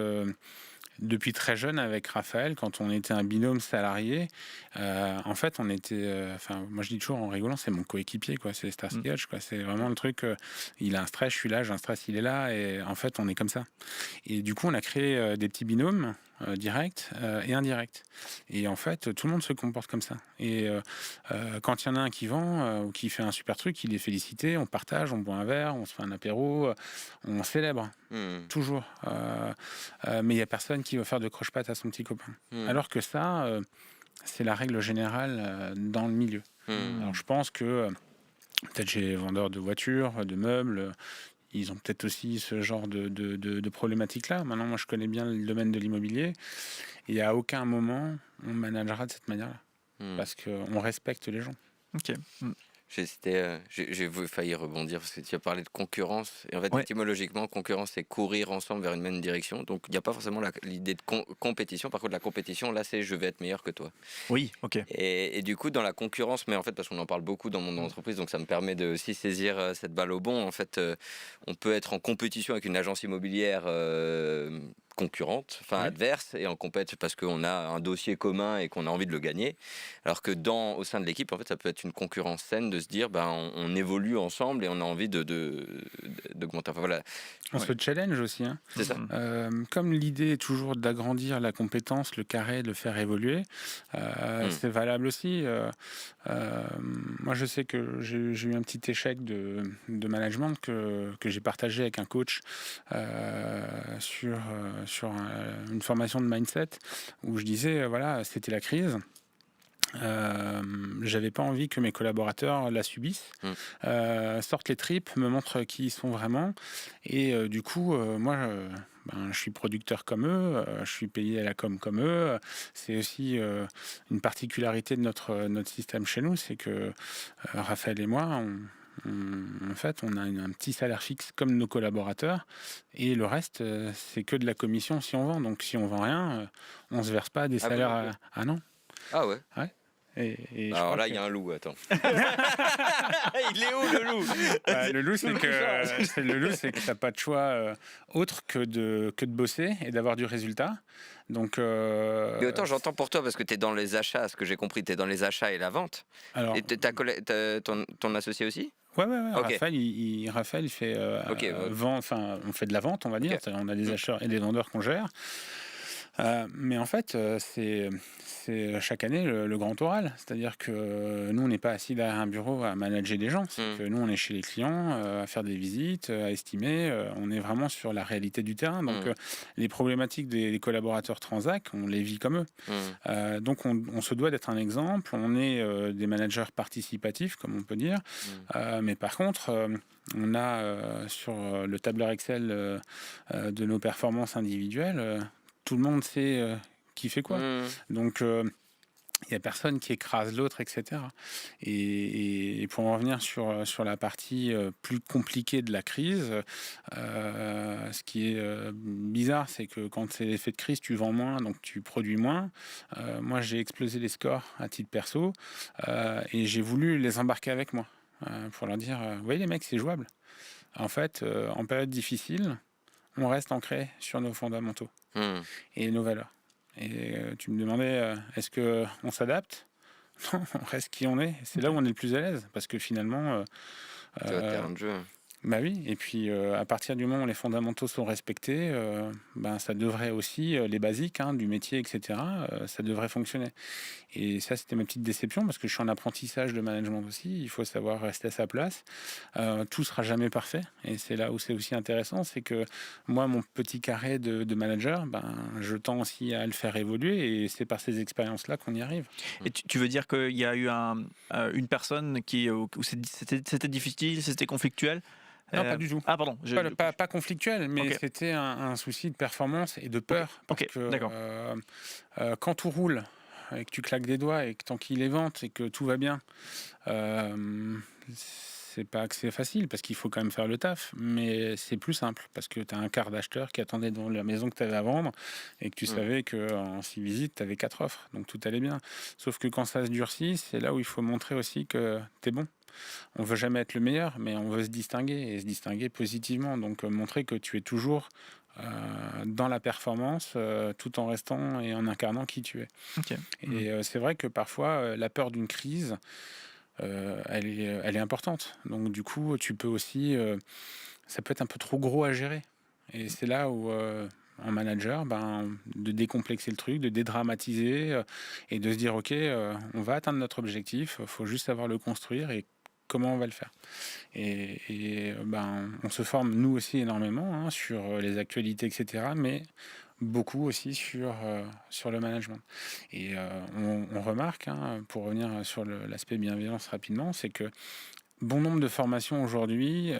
depuis très jeune avec Raphaël, quand on était un binôme salarié, en fait, on était. Moi, je dis toujours en rigolant, c'est mon coéquipier, quoi. C'est Starsky Hutch, quoi. C'est vraiment le truc. Il a un stress, je suis là, j'ai un stress, il est là, et en fait, on est comme ça. Et du coup, on a créé des petits binômes directs et indirects. Et en fait, tout le monde se comporte comme ça. Et quand il y en a un qui vend ou qui fait un super truc, il est félicité, on partage, on boit un verre, on se fait un apéro, on célèbre. Toujours. Mais il n'y a personne qui va faire de croche-patte à son petit copain. Alors que ça, c'est la règle générale dans le milieu. Alors je pense que peut-être chez les vendeurs de voitures, de meubles, ils ont peut-être aussi ce genre de problématique-là. Maintenant, moi, je connais bien le domaine de l'immobilier. Et à aucun moment, on managera de cette manière-là. Parce qu'on respecte les gens. Ok. J'ai failli rebondir parce que tu as parlé de concurrence. Et en fait, étymologiquement, concurrence, c'est courir ensemble vers une même direction. Donc, il n'y a pas forcément l'idée de compétition. Par contre, la compétition, là, c'est je vais être meilleur que toi. Oui, ok. Et du coup, dans la concurrence, mais en fait, parce qu'on en parle beaucoup dans mon entreprise, donc ça me permet de aussi saisir cette balle au bon. En fait, on peut être en compétition avec une agence immobilière concurrente, enfin adverse, et en compète parce qu'on a un dossier commun et qu'on a envie de le gagner. Alors que au sein de l'équipe, en fait, ça peut être une concurrence saine de se dire, on évolue ensemble et on a envie d'augmenter. Enfin, voilà. On se challenge aussi. Hein. C'est ça. Comme l'idée est toujours d'agrandir la compétence, le carré, de le faire évoluer, c'est valable aussi. Moi, je sais que j'ai eu un petit échec de management que j'ai partagé avec un coach sur une formation de mindset où je disais, voilà, c'était la crise. J'avais pas envie que mes collaborateurs la subissent, sortent les tripes, me montrent qui ils sont vraiment, et du coup, moi, je suis producteur comme eux, je suis payé à la com comme eux. C'est aussi une particularité de notre système chez nous, c'est que Raphaël et moi, en fait, on a un petit salaire fixe comme nos collaborateurs, et le reste, c'est que de la commission si on vend. Donc, si on vend rien, on se verse pas des salaires. Ah non. Ah ouais. Et alors là, il y a un loup, attends. Il est où le loup? Le loup, c'est que tu n'as pas de choix autre que de bosser et d'avoir du résultat. Donc, mais autant j'entends pour toi, parce que tu es dans les achats, ce que j'ai compris, tu es dans les achats et la vente. Alors, et ton associé aussi? Ouais. Okay. Raphaël, il fait on fait de la vente, on va dire. Okay. On a des acheteurs et des vendeurs qu'on gère. Mais en fait, c'est chaque année le grand oral. C'est-à-dire que nous, on n'est pas assis derrière un bureau à manager des gens. C'est que nous, on est chez les clients, à faire des visites, à estimer. On est vraiment sur la réalité du terrain. Donc, les problématiques des collaborateurs Transac, on les vit comme eux. Donc, on se doit d'être un exemple. On est des managers participatifs, comme on peut dire. Mais par contre... on a sur le tableur Excel de nos performances individuelles... tout le monde sait qui fait quoi. Donc, il n'y a personne qui écrase l'autre, etc. Et pour en revenir sur la partie plus compliquée de la crise, ce qui est bizarre, c'est que quand c'est l'effet de crise, tu vends moins, donc tu produis moins. Moi, j'ai explosé les scores à titre perso et j'ai voulu les embarquer avec moi pour leur dire, vous voyez les mecs, c'est jouable. En fait, en période difficile, on reste ancré sur nos fondamentaux et nos valeurs. Et tu me demandais, est-ce qu'on s'adapte? Non, on reste qui on est. C'est là où on est le plus à l'aise, parce que finalement... c'est votre terrain de jeu. Bah oui, et puis à partir du moment où les fondamentaux sont respectés, ça devrait aussi, les basiques du métier, etc., ça devrait fonctionner. Et ça, c'était ma petite déception, parce que je suis en apprentissage de management aussi, il faut savoir rester à sa place. Tout sera jamais parfait, et c'est là où c'est aussi intéressant, c'est que moi, mon petit carré de manager, je tends aussi à le faire évoluer, et c'est par ces expériences-là qu'on y arrive. Et tu veux dire qu'il y a eu une personne où c'était difficile, c'était conflictuel? Non, pas du tout. Ah, pardon. Pas conflictuel, mais c'était un souci de performance et de peur. Parce que quand tout roule, et que tu claques des doigts, et que tant qu'il est vente, et que tout va bien, c'est pas que c'est facile, parce qu'il faut quand même faire le taf, mais c'est plus simple, parce que tu as un quart d'acheteurs qui attendait dans la maison que tu avais à vendre, et que tu savais qu'en 6 visites, tu avais 4 offres, donc tout allait bien. Sauf que quand ça se durcit, c'est là où il faut montrer aussi que tu es bon. On veut jamais être le meilleur, mais on veut se distinguer, et se distinguer positivement. Donc montrer que tu es toujours dans la performance, tout en restant et en incarnant qui tu es. Okay. Et c'est vrai que parfois, la peur d'une crise, elle est importante. Donc du coup, tu peux aussi... ça peut être un peu trop gros à gérer. Et c'est là où en manager, de décomplexer le truc, de dédramatiser et de se dire ok, on va atteindre notre objectif, il faut juste savoir le construire et comment on va le faire. On se forme nous aussi énormément sur les actualités, etc. Mais beaucoup aussi sur le management. Et on remarque, pour revenir sur l'aspect bienveillance rapidement, c'est que bon nombre de formations aujourd'hui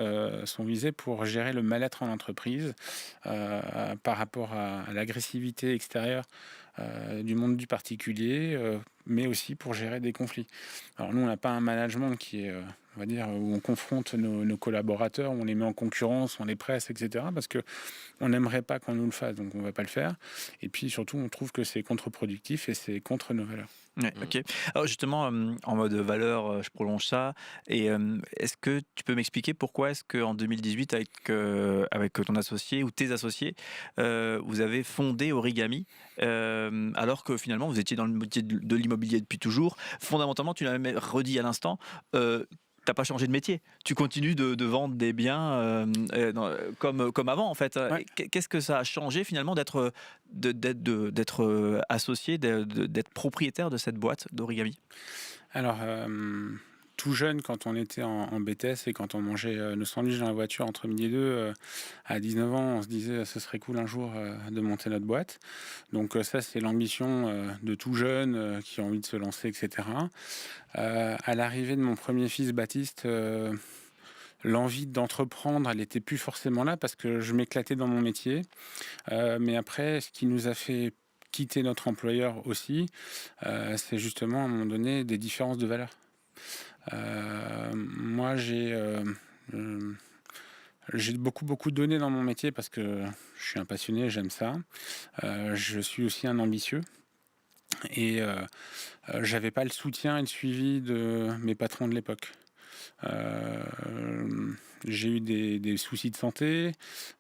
sont visées pour gérer le mal-être en entreprise par rapport à l'agressivité extérieure du monde du particulier, mais aussi pour gérer des conflits. Alors nous, on n'a pas un management qui est, on va dire, où on confronte nos collaborateurs, où on les met en concurrence, on les presse, etc. Parce que on n'aimerait pas qu'on nous le fasse, donc on ne va pas le faire. Et puis surtout, on trouve que c'est contre-productif et c'est contre nos valeurs. Ouais, ok. Alors justement, en mode valeur, je prolonge ça. Et est-ce que tu peux m'expliquer pourquoi est-ce qu'en 2018, avec ton associé ou tes associés, vous avez fondé Origami, alors que finalement vous étiez dans le métier de l'immobilier depuis toujours. Fondamentalement, tu l'as même redit à l'instant, t'as pas changé de métier. Tu continues de vendre des biens comme avant en fait. Ouais. Qu'est-ce que ça a changé finalement d'être associé, d'être propriétaire de cette boîte d'Origami? Alors, tout jeune, quand on était en BTS et quand on mangeait nos sandwichs dans la voiture entre midi et deux, à 19 ans, on se disait ce serait cool un jour de monter notre boîte. Donc ça, c'est l'ambition de tout jeune qui a envie de se lancer, etc. À l'arrivée de mon premier fils, Baptiste, l'envie d'entreprendre, elle n'était plus forcément là parce que je m'éclatais dans mon métier. Mais après, ce qui nous a fait quitter notre employeur aussi, c'est justement à un moment donné des différences de valeurs. Moi, j'ai beaucoup donné dans mon métier parce que je suis un passionné, j'aime ça. Je suis aussi un ambitieux. Et j'avais pas le soutien et le suivi de mes patrons de l'époque. J'ai eu des soucis de santé,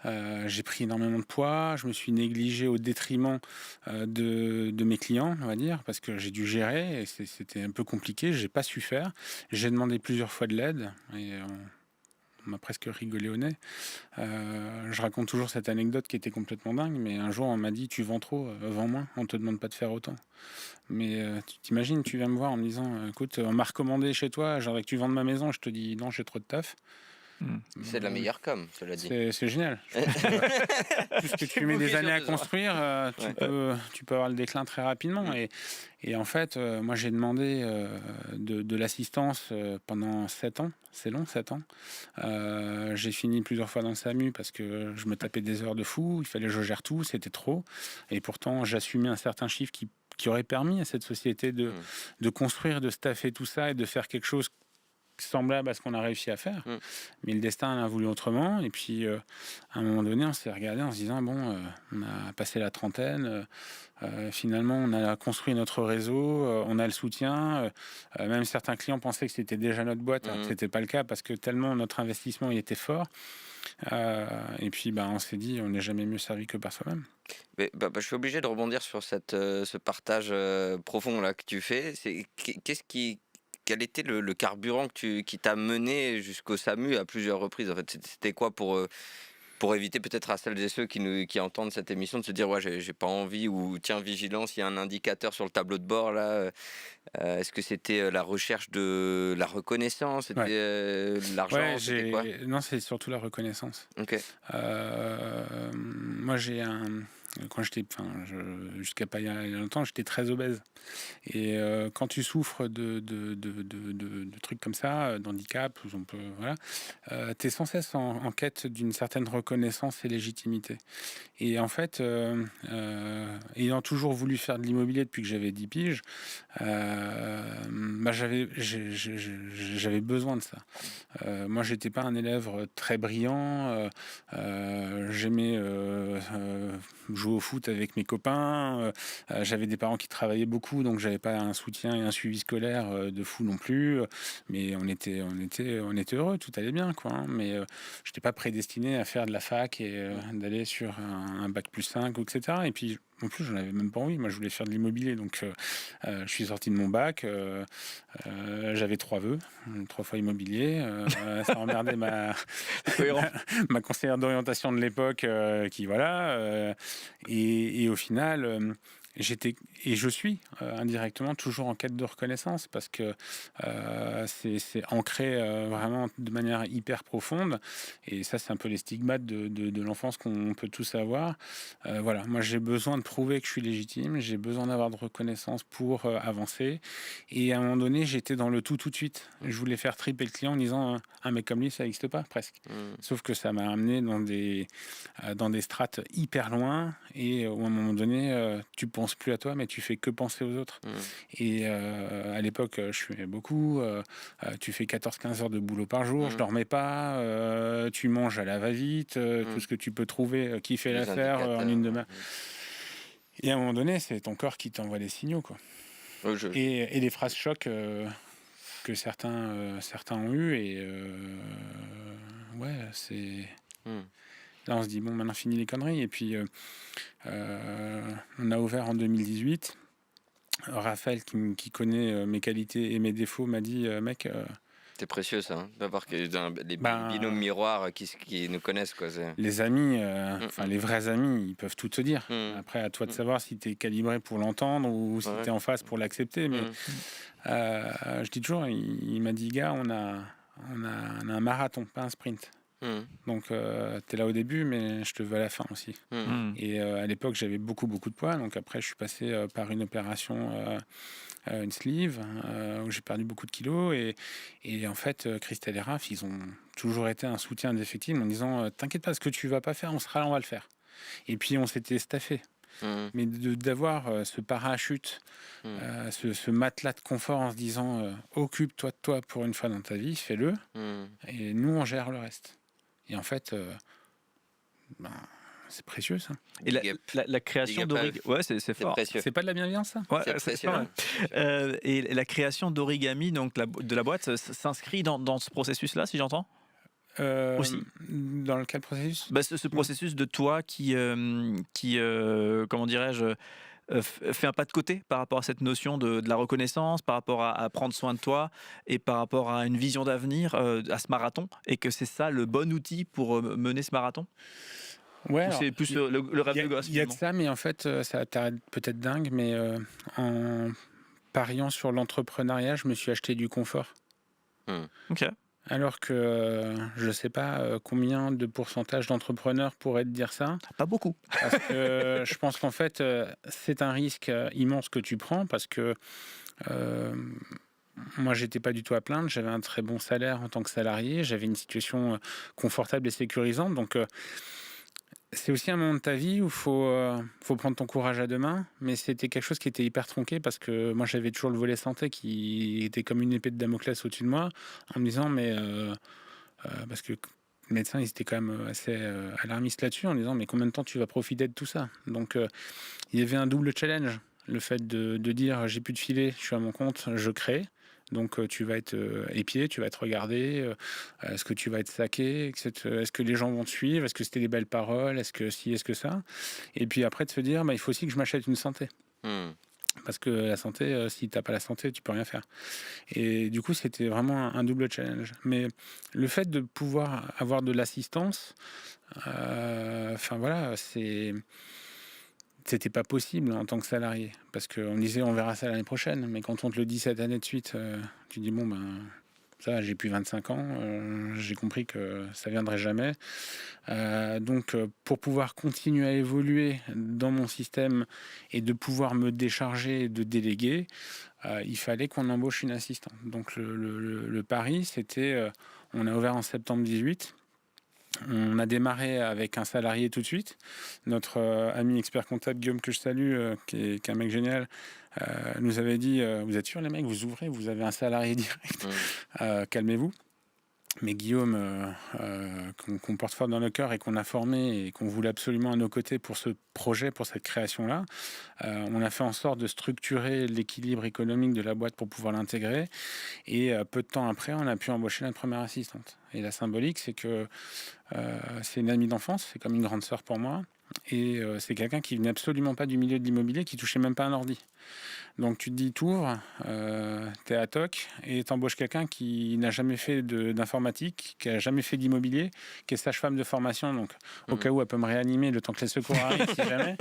j'ai pris énormément de poids, je me suis négligé au détriment de mes clients, on va dire, parce que j'ai dû gérer et c'était un peu compliqué, j'ai pas su faire. J'ai demandé plusieurs fois de l'aide et on m'a presque rigolé au nez. Je raconte toujours cette anecdote qui était complètement dingue, mais un jour on m'a dit tu vends trop, vends moins, on te demande pas de faire autant. Mais tu t'imagines, tu viens me voir en me disant écoute, on m'a recommandé chez toi, j'aimerais que tu vendes ma maison, je te dis non, j'ai trop de taf. C'est de la meilleure com, cela dit. C'est génial. Puisque tu mets des années à construire, tu peux avoir le déclin très rapidement. Et en fait, moi j'ai demandé de l'assistance pendant 7 ans. C'est long, 7 ans. J'ai fini plusieurs fois dans le SAMU parce que je me tapais des heures de fou. Il fallait que je gère tout, c'était trop. Et pourtant, j'assumais un certain chiffre qui aurait permis à cette société de construire, de staffer tout ça et de faire quelque chose semblable à ce qu'on a réussi à faire. Mais le destin a voulu autrement. Et puis, à un moment donné, on s'est regardé en se disant, bon, on a passé la trentaine, finalement, on a construit notre réseau, on a le soutien. Même certains clients pensaient que c'était déjà notre boîte, alors que ce n'était pas le cas parce que tellement notre investissement il était fort. Et puis, on s'est dit, on n'est jamais mieux servi que par soi-même. Mais, je suis obligé de rebondir sur ce partage profond là que tu fais. Quel était le carburant qui t'a mené jusqu'au SAMU à plusieurs reprises? En fait, c'était quoi pour éviter peut-être à celles et ceux qui entendent cette émission de se dire ouais, j'ai pas envie, ou tiens, vigilance, il y a un indicateur sur le tableau de bord là. Est-ce que c'était la recherche de la reconnaissance? C'était l'argent? C'était quoi? Non, c'est surtout la reconnaissance. Ok. Moi, quand j'étais, jusqu'à pas il y a longtemps, j'étais très obèse. Et quand tu souffres de trucs comme ça, d'handicap, tu es sans cesse en quête d'une certaine reconnaissance et légitimité. Et en fait, ayant toujours voulu faire de l'immobilier depuis que j'avais 10 piges, j'avais besoin de ça. Moi, j'étais pas un élève très brillant. J'aimais jouer au foot avec mes copains. J'avais des parents qui travaillaient beaucoup, donc j'avais pas un soutien et un suivi scolaire de fou non plus. Mais on était heureux, tout allait bien, quoi. Mais j'étais pas prédestiné à faire de la fac et d'aller sur un bac+5, etc. Et puis En plus, j'en avais même pas envie. Moi, je voulais faire de l'immobilier. Donc, je suis sorti de mon bac. J'avais 3 vœux, 3 fois immobilier. Ça emmerdait ma conseillère d'orientation de l'époque, qui voilà. Et au final, j'étais et je suis indirectement toujours en quête de reconnaissance parce que c'est ancré vraiment de manière hyper profonde. Et ça, c'est un peu les stigmates de l'enfance qu'on peut tous avoir. Voilà, moi j'ai besoin de prouver que je suis légitime, j'ai besoin d'avoir de reconnaissance pour avancer. Et à un moment donné, j'étais dans le tout de suite. Je voulais faire triper le client en disant un mec comme lui, ça n'existe pas presque. Sauf que ça m'a amené dans des strates hyper loin. Et à un moment donné, tu penses plus à toi, mais tu fais que penser aux autres. Et à l'époque, je fumais beaucoup. Tu fais 14-15 heures de boulot par jour, je dormais pas. Tu manges à la va-vite, tout ce que tu peux trouver qui fait Les l'affaire en une indicateurs, demi-heure. Et à un moment donné, c'est ton corps qui t'envoie des signaux, quoi. Et les phrases chocs que certains ont eu. Et ouais, c'est. Là, on se dit, bon, maintenant, fini les conneries. Et puis, on a ouvert en 2018. Raphaël, qui connaît mes qualités et mes défauts, m'a dit, mec... c'est précieux, ça, hein, d'avoir les binômes miroirs qui nous connaissent, quoi. Les amis, les vrais amis, ils peuvent tout te dire. Après, à toi de savoir si tu es calibré pour l'entendre ou si tu es en face pour l'accepter. Mais je dis toujours, il m'a dit, gars, on a un marathon, pas un sprint. Donc tu es là au début, mais je te veux à la fin aussi. Et à l'époque, j'avais beaucoup de poids. Donc après, je suis passé par une opération, une sleeve, où j'ai perdu beaucoup de kilos. Et en fait, Christelle et Raph, ils ont toujours été un soutien indéfectible en disant t'inquiète pas, ce que tu vas pas faire, on sera là, on va le faire. Et puis on s'était staffé. Mais d'avoir ce parachute, ce matelas de confort en se disant occupe-toi de toi pour une fois dans ta vie, fais-le. Et nous, on gère le reste. Et en fait, c'est précieux, ça. Et la création d'origami, ouais, c'est fort. Précieux. C'est pas de la bienveillance, ça? Ouais, c'est précieux. Et la création d'origami, donc de la boîte, s'inscrit dans ce processus-là, si j'entends? Aussi. Dans quel processus? Ce processus de toi qui comment dirais-je, fait un pas de côté par rapport à cette notion de la reconnaissance, par rapport à prendre soin de toi et par rapport à une vision d'avenir, à ce marathon, et que c'est ça le bon outil pour mener ce marathon? Ouais, c'est plus le rêve de gosse. Il y a de ça, mais en fait, ça t'arrête peut-être dingue, mais en pariant sur l'entrepreneuriat, je me suis acheté du confort. Ok. Alors que je ne sais pas combien de pourcentage d'entrepreneurs pourraient te dire ça. Pas beaucoup. Parce que je pense qu'en fait, c'est un risque immense que tu prends parce que moi, j'étais pas du tout à plaindre. J'avais un très bon salaire en tant que salarié. J'avais une situation confortable et sécurisante. Donc, c'est aussi un moment de ta vie où il faut prendre ton courage à deux mains. Mais c'était quelque chose qui était hyper tronqué parce que moi, j'avais toujours le volet santé qui était comme une épée de Damoclès au-dessus de moi en me disant, mais... parce que les médecins, ils étaient quand même assez alarmistes là-dessus en disant, mais combien de temps tu vas profiter de tout ça? Donc, il y avait un double challenge. Le fait de dire, j'ai plus de filet, je suis à mon compte, je crée. Donc tu vas être épié, tu vas être regardé, est-ce que tu vas être saqué, est-ce que les gens vont te suivre, est-ce que c'était des belles paroles, est-ce que ci, est-ce que ça. Et puis après de se dire, il faut aussi que je m'achète une santé. Parce que la santé, si tu n'as pas la santé, tu peux rien faire. Et du coup, c'était vraiment un double challenge. Mais le fait de pouvoir avoir de l'assistance, c'était pas possible en tant que salarié. Parce qu'on disait, on verra ça l'année prochaine. Mais quand on te le dit cette année de suite, tu dis, bon, ça, j'ai plus 25 ans. J'ai compris que ça viendrait jamais. Donc, pour pouvoir continuer à évoluer dans mon système et de pouvoir me décharger et de déléguer, il fallait qu'on embauche une assistante. Donc, le pari, c'était, on a ouvert en septembre 18. On a démarré avec un salarié tout de suite. Notre ami expert comptable Guillaume, que je salue, qui est un mec génial, nous avait dit vous êtes sûr les mecs, vous ouvrez, vous avez un salarié direct, calmez-vous. Mais Guillaume, qu'on porte fort dans nos cœurs et qu'on a formé et qu'on voulait absolument à nos côtés pour ce projet, pour cette création-là, on a fait en sorte de structurer l'équilibre économique de la boîte pour pouvoir l'intégrer. Et peu de temps après, on a pu embaucher notre première assistante. Et la symbolique, c'est que c'est une amie d'enfance, c'est comme une grande sœur pour moi. Et c'est quelqu'un qui venait absolument pas du milieu de l'immobilier, qui touchait même pas un ordi. Donc tu te dis, t'ouvres, t'es à TOC et t'embauches quelqu'un qui n'a jamais fait d'informatique, qui a jamais fait d'immobilier, qui est sage-femme de formation. Donc au cas où elle peut me réanimer le temps que les secours arrivent, si jamais.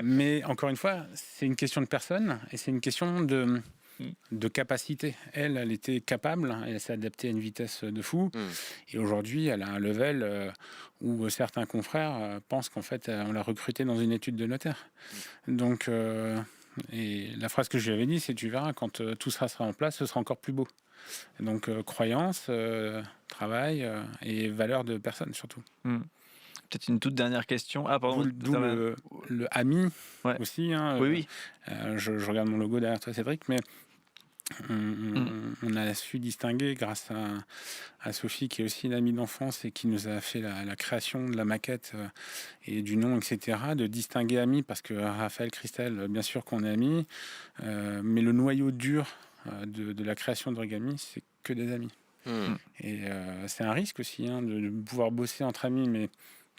Mais encore une fois, c'est une question de personne et c'est une question de capacité. Elle était capable, elle s'est adaptée à une vitesse de fou. Et aujourd'hui, elle a un level où certains confrères pensent qu'en fait, on l'a recrutée dans une étude de notaire. Donc, et la phrase que je lui avais dit, c'est tu verras, quand tout sera en place, ce sera encore plus beau. Donc, croyance, travail et valeur de personne surtout. Peut-être une toute dernière question. Ah, pardon. D'où le ami aussi. Hein, oui. Je regarde mon logo derrière toi, Cédric, mais on a su distinguer grâce à Sophie, qui est aussi une amie d'enfance et qui nous a fait la création de la maquette et du nom, etc., de distinguer amis, parce que Raphaël, Christelle, bien sûr qu'on est amis, mais le noyau dur de la création d'Origami, c'est que des amis. Et c'est un risque aussi de pouvoir bosser entre amis, mais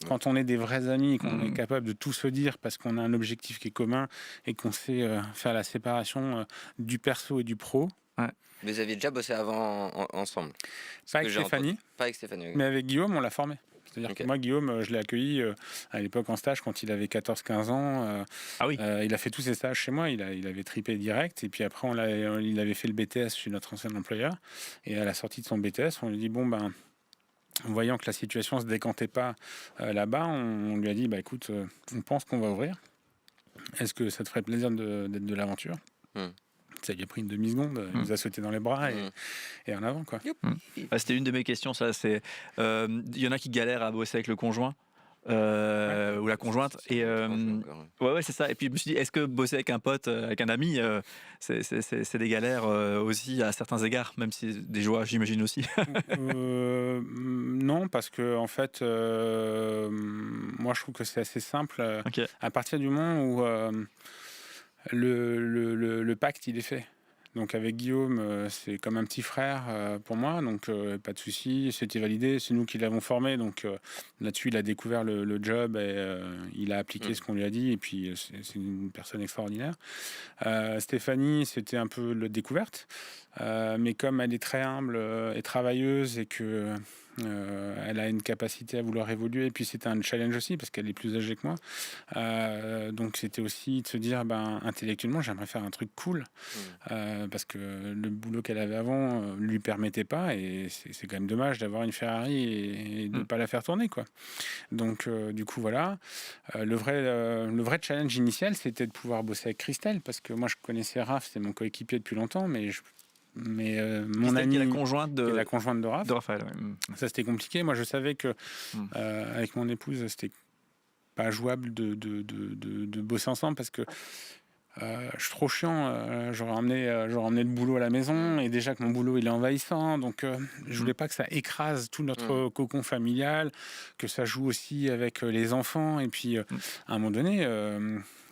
quand on est des vrais amis, qu'on est capable de tout se dire parce qu'on a un objectif qui est commun et qu'on sait faire la séparation du perso et du pro. Vous aviez déjà bossé avant ensemble? Pas avec Stéphanie, mais avec Guillaume, on l'a formé. C'est-à-dire que moi, Guillaume, je l'ai accueilli à l'époque en stage quand il avait 14-15 ans. Il a fait tous ses stages chez moi, il avait tripé direct. Et puis après, il avait fait le BTS chez notre ancien employeur. Et à la sortie de son BTS, on lui dit, voyant que la situation ne se décantait pas là-bas, on lui a dit, écoute, on pense qu'on va ouvrir. Est-ce que ça te ferait plaisir d'être de l'aventure? Ça lui a pris une demi-seconde, il nous a sauté dans les bras et en avant, quoi. C'était une de mes questions, ça. Il y en a qui galèrent à bosser avec le conjoint. Ou la conjointe c'est ça. Et puis je me suis dit, est-ce que bosser avec un pote, avec un ami, c'est des galères aussi à certains égards, même si c'est des joies, j'imagine aussi. Non, parce que en fait moi je trouve que c'est assez simple. À partir du moment où le pacte il est fait. Donc avec Guillaume, c'est comme un petit frère pour moi, donc pas de souci, c'était validé, c'est nous qui l'avons formé, donc là-dessus il a découvert le job et il a appliqué ce qu'on lui a dit, et puis c'est une personne extraordinaire. Stéphanie, c'était un peu la découverte, mais comme elle est très humble et travailleuse et que elle a une capacité à vouloir évoluer, et puis c'était un challenge aussi parce qu'elle est plus âgée que moi, donc c'était aussi de se dire intellectuellement j'aimerais faire un truc cool, parce que le boulot qu'elle avait avant lui permettait pas, et c'est quand même dommage d'avoir une Ferrari et de ne pas la faire tourner, quoi. Donc du coup voilà, le vrai challenge initial, c'était de pouvoir bosser avec Christelle, parce que moi je connaissais Raph, c'est mon coéquipier depuis longtemps, mais mon amie, la conjointe de Raph. De Raphaël, Ça c'était compliqué. Moi je savais que avec mon épouse c'était pas jouable de bosser ensemble, parce que je suis trop chiant. J'aurais emmené le boulot à la maison, et déjà que mon boulot il est envahissant, donc je voulais pas que ça écrase tout notre cocon familial, que ça joue aussi avec les enfants, et puis à un moment donné,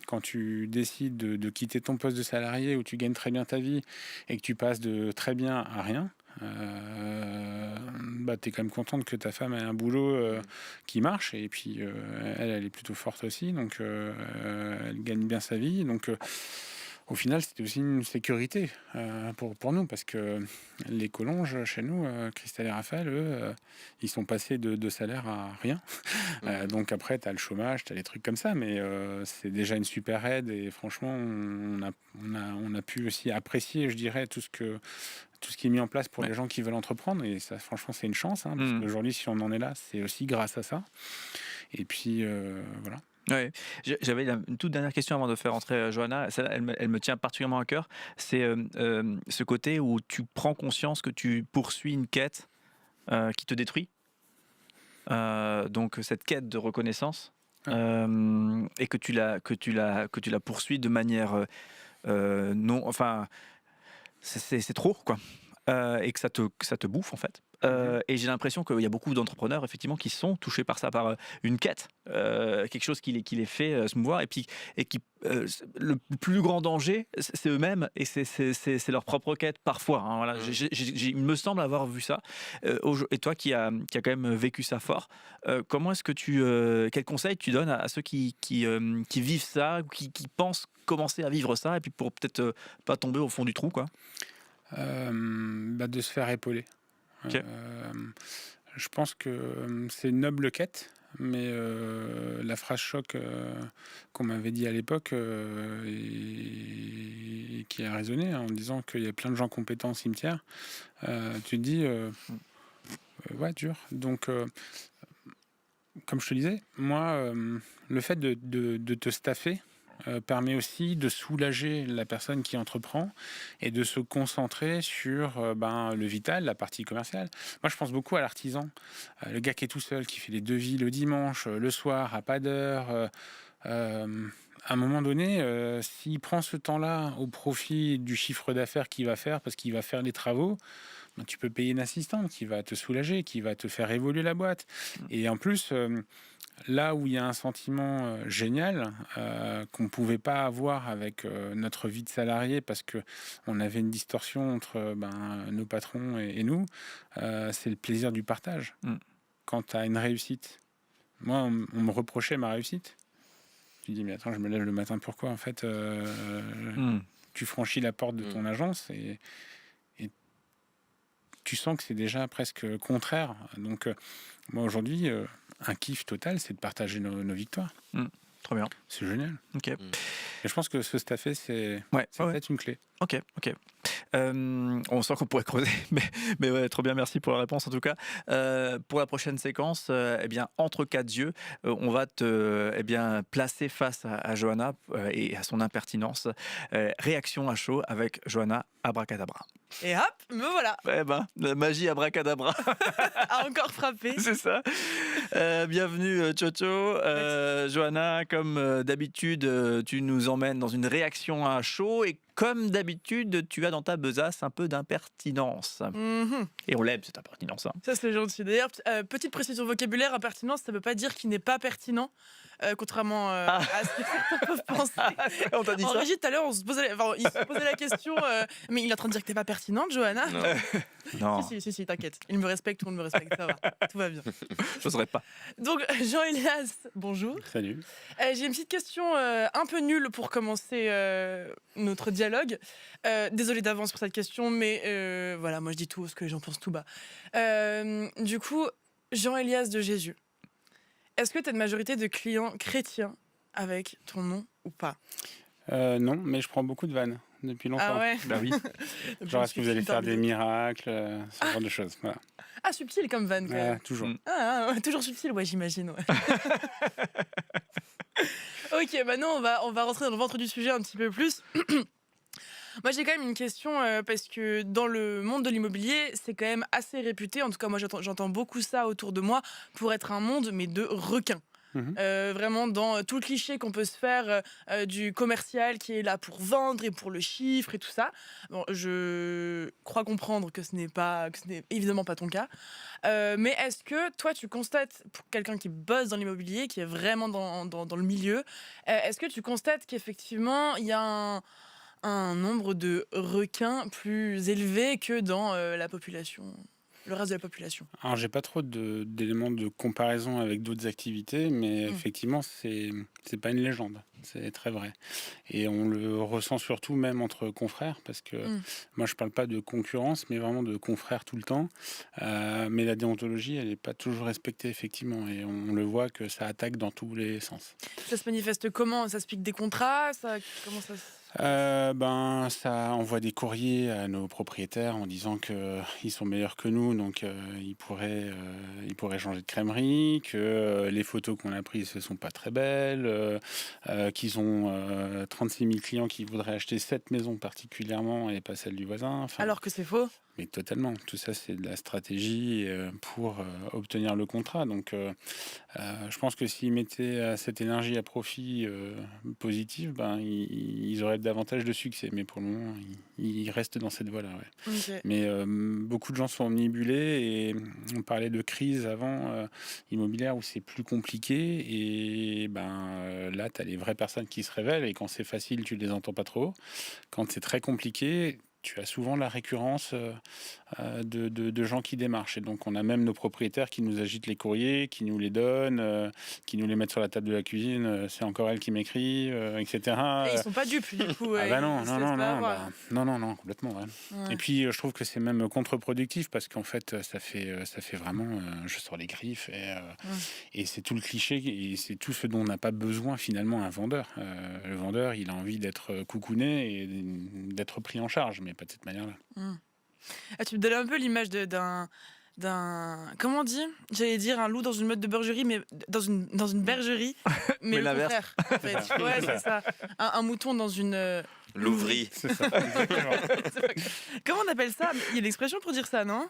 quand tu décides de quitter ton poste de salarié où tu gagnes très bien ta vie et que tu passes de très bien à rien, tu es quand même contente que ta femme ait un boulot qui marche, et puis elle est plutôt forte aussi, donc elle gagne bien sa vie, donc au final c'était aussi une sécurité pour nous, parce que les collonges chez nous, Christelle et Raphaël, eux, ils sont passés de salaire à rien. Donc après tu as le chômage, tu as des trucs comme ça, mais c'est déjà une super aide, et franchement on a pu aussi apprécier, je dirais, tout ce qui est mis en place pour les gens qui veulent entreprendre, et ça franchement c'est une chance, parce qu'aujourd'hui si on en est là, c'est aussi grâce à ça. Et puis voilà. Ouais. J'avais une toute dernière question avant de faire entrer Johanna. Elle me tient particulièrement à cœur. C'est ce côté où tu prends conscience que tu poursuis une quête qui te détruit. Donc cette quête de reconnaissance, et que tu la poursuis de manière non, enfin c'est trop, quoi. Et que ça te bouffe en fait. Et j'ai l'impression qu'il y a beaucoup d'entrepreneurs effectivement qui sont touchés par ça, par une quête, quelque chose qui les fait se mouvoir, et qui le plus grand danger, c'est eux-mêmes et c'est leur propre quête parfois. Hein, voilà. Il me semble avoir vu ça. Et toi qui as quand même vécu ça fort, comment est-ce que quel conseil tu donnes à ceux qui vivent ça, qui pensent commencer à vivre ça, et puis pour peut-être pas tomber au fond du trou, quoi? De se faire épauler. Ok. Je pense que c'est une noble quête, mais la phrase choc qu'on m'avait dit à l'époque et qui a résonné, hein, en disant qu'il y a plein de gens compétents au cimetière, tu te dis ouais, dur. Donc comme je te disais, moi, le fait de te staffer permet aussi de soulager la personne qui entreprend et de se concentrer sur le vital, la partie commerciale. Moi, je pense beaucoup à l'artisan, le gars qui est tout seul, qui fait les devis le dimanche, le soir, à pas d'heure. À un moment donné, s'il prend ce temps-là au profit du chiffre d'affaires qu'il va faire, parce qu'il va faire les travaux, tu peux payer une assistante qui va te soulager, qui va te faire évoluer la boîte. Et en plus, là où il y a un sentiment génial qu'on ne pouvait pas avoir avec notre vie de salarié parce qu'on avait une distorsion entre nos patrons et nous, c'est le plaisir du partage. Quand tu as une réussite, moi, on me reprochait ma réussite. Tu dis, mais attends, je me lève le matin, pourquoi? En fait, tu franchis la porte de ton agence et tu sens que c'est déjà presque contraire. Donc, moi, aujourd'hui, un kiff total, c'est de partager nos victoires. Trop bien. C'est génial. Ok. Et je pense que se staffer, c'est peut-être une clé. Ok. On sent qu'on pourrait creuser, mais ouais, trop bien, merci pour la réponse en tout cas. Pour la prochaine séquence, entre quatre yeux, on va te placer face à Johanna et à son impertinence. Réaction à chaud avec Johanna Abracadabra. Et hop, me voilà. La magie Abracadabra A encore frappé. c'est ça. Bienvenue Chocho. Johanna, comme d'habitude, tu nous emmènes dans une réaction à chaud, et comme d'habitude, tu as dans ta besace un peu d'impertinence. Et on l'aime, cette impertinence. Hein. Ça, c'est gentil. D'ailleurs, petite précision vocabulaire, impertinence, ça ne veut pas dire qu'il n'est pas pertinent, contrairement à ce que certains peuvent penser. On t'a dit en ça? régie, tout à l'heure, il se posait la question, mais il est en train de dire que tu n'es pas pertinente, Johanna? Non, Si, t'inquiète. Il me respecte, tout le monde me respecte, ça va. Tout va bien. j'oserais pas. Donc, Jean-Elias, bonjour. Salut. J'ai une petite question un peu nulle pour commencer notre dialogue. Désolée d'avance pour cette question, mais voilà, moi je dis tout ce que j'en pense tout bas. Du coup, Jean-Elias de Jésus, est-ce que tu as une majorité de clients chrétiens avec ton nom ou pas? Non, mais je prends beaucoup de vannes depuis longtemps. Ah ouais. Bah oui. Genre, est-ce que vous allez faire des miracles, ce genre de choses. Voilà. Ah, subtil comme van, quand même. Toujours. Ouais, toujours subtil, ouais, j'imagine. Ouais. Ok, maintenant on va rentrer dans le ventre du sujet un petit peu plus. Moi, j'ai quand même une question parce que dans le monde de l'immobilier, c'est quand même assez réputé. En tout cas, moi, j'entends beaucoup ça autour de moi pour être un monde, mais de requins. Vraiment dans tout le cliché qu'on peut se faire du commercial qui est là pour vendre et pour le chiffre et tout ça. Bon, je crois comprendre que ce n'est évidemment pas ton cas. Mais est-ce que toi, tu constates, pour quelqu'un qui bosse dans l'immobilier, qui est vraiment dans le milieu, est-ce que tu constates qu'effectivement, il y a un nombre de requins plus élevé que dans la population, le reste de la population? Alors, j'ai pas trop d'éléments de comparaison avec d'autres activités, mais effectivement, c'est pas une légende. C'est très vrai. Et on le ressent surtout même entre confrères, parce que moi, je parle pas de concurrence, mais vraiment de confrères tout le temps. Mais la déontologie, elle n'est pas toujours respectée, effectivement. Et on le voit que ça attaque dans tous les sens. Ça se manifeste comment? Ça se pique des contrats? Comment ça Ça envoie des courriers à nos propriétaires en disant qu'ils sont meilleurs que nous, donc ils pourraient changer de crèmerie, que les photos qu'on a prises ne sont pas très belles, qu'ils ont 36 000 clients qui voudraient acheter cette maison particulièrement et pas celle du voisin. Enfin, Alors que c'est faux? Mais totalement. Tout ça, c'est de la stratégie pour obtenir le contrat. Donc, je pense que s'ils mettaient cette énergie à profit positif, ben, ils auraient davantage de succès. Mais pour le moment, ils restent dans cette voie-là. Ouais. Ok. Mais beaucoup de gens sont omnibulés et on parlait de crise avant immobilière où c'est plus compliqué. Et ben, là, tu as les vraies personnes qui se révèlent et quand c'est facile, tu les entends pas trop. Quand c'est très compliqué, tu as souvent la récurrence de gens qui démarchent. Et donc, on a même nos propriétaires qui nous agitent les courriers, qui nous les donnent, qui nous les mettent sur la table de la cuisine. C'est encore elle qui m'écrit, etc. Et ils sont pas dupes, du coup. Ah bah non, ils se non, laissent non, pas non, avoir. non, complètement. Ouais. Ouais. Et puis, je trouve que c'est même contre-productif parce qu'en fait, ça fait vraiment, je sors les griffes et c'est tout le cliché et c'est tout ce dont on n'a pas besoin finalement un vendeur. Le vendeur, il a envie d'être coucouné et d'être pris en charge, mais pas de cette manière-là. Ah, tu me donnes un peu l'image d'un comment on dit, j'allais dire un loup dans une meute de bergerie, mais dans une bergerie, mais Mais le l'inverse. contraire. En fait. Ouais, c'est ça. Un mouton dans une Louvrie. C'est ça, exactement. comment on appelle ça? Il y a une expression pour dire ça, non?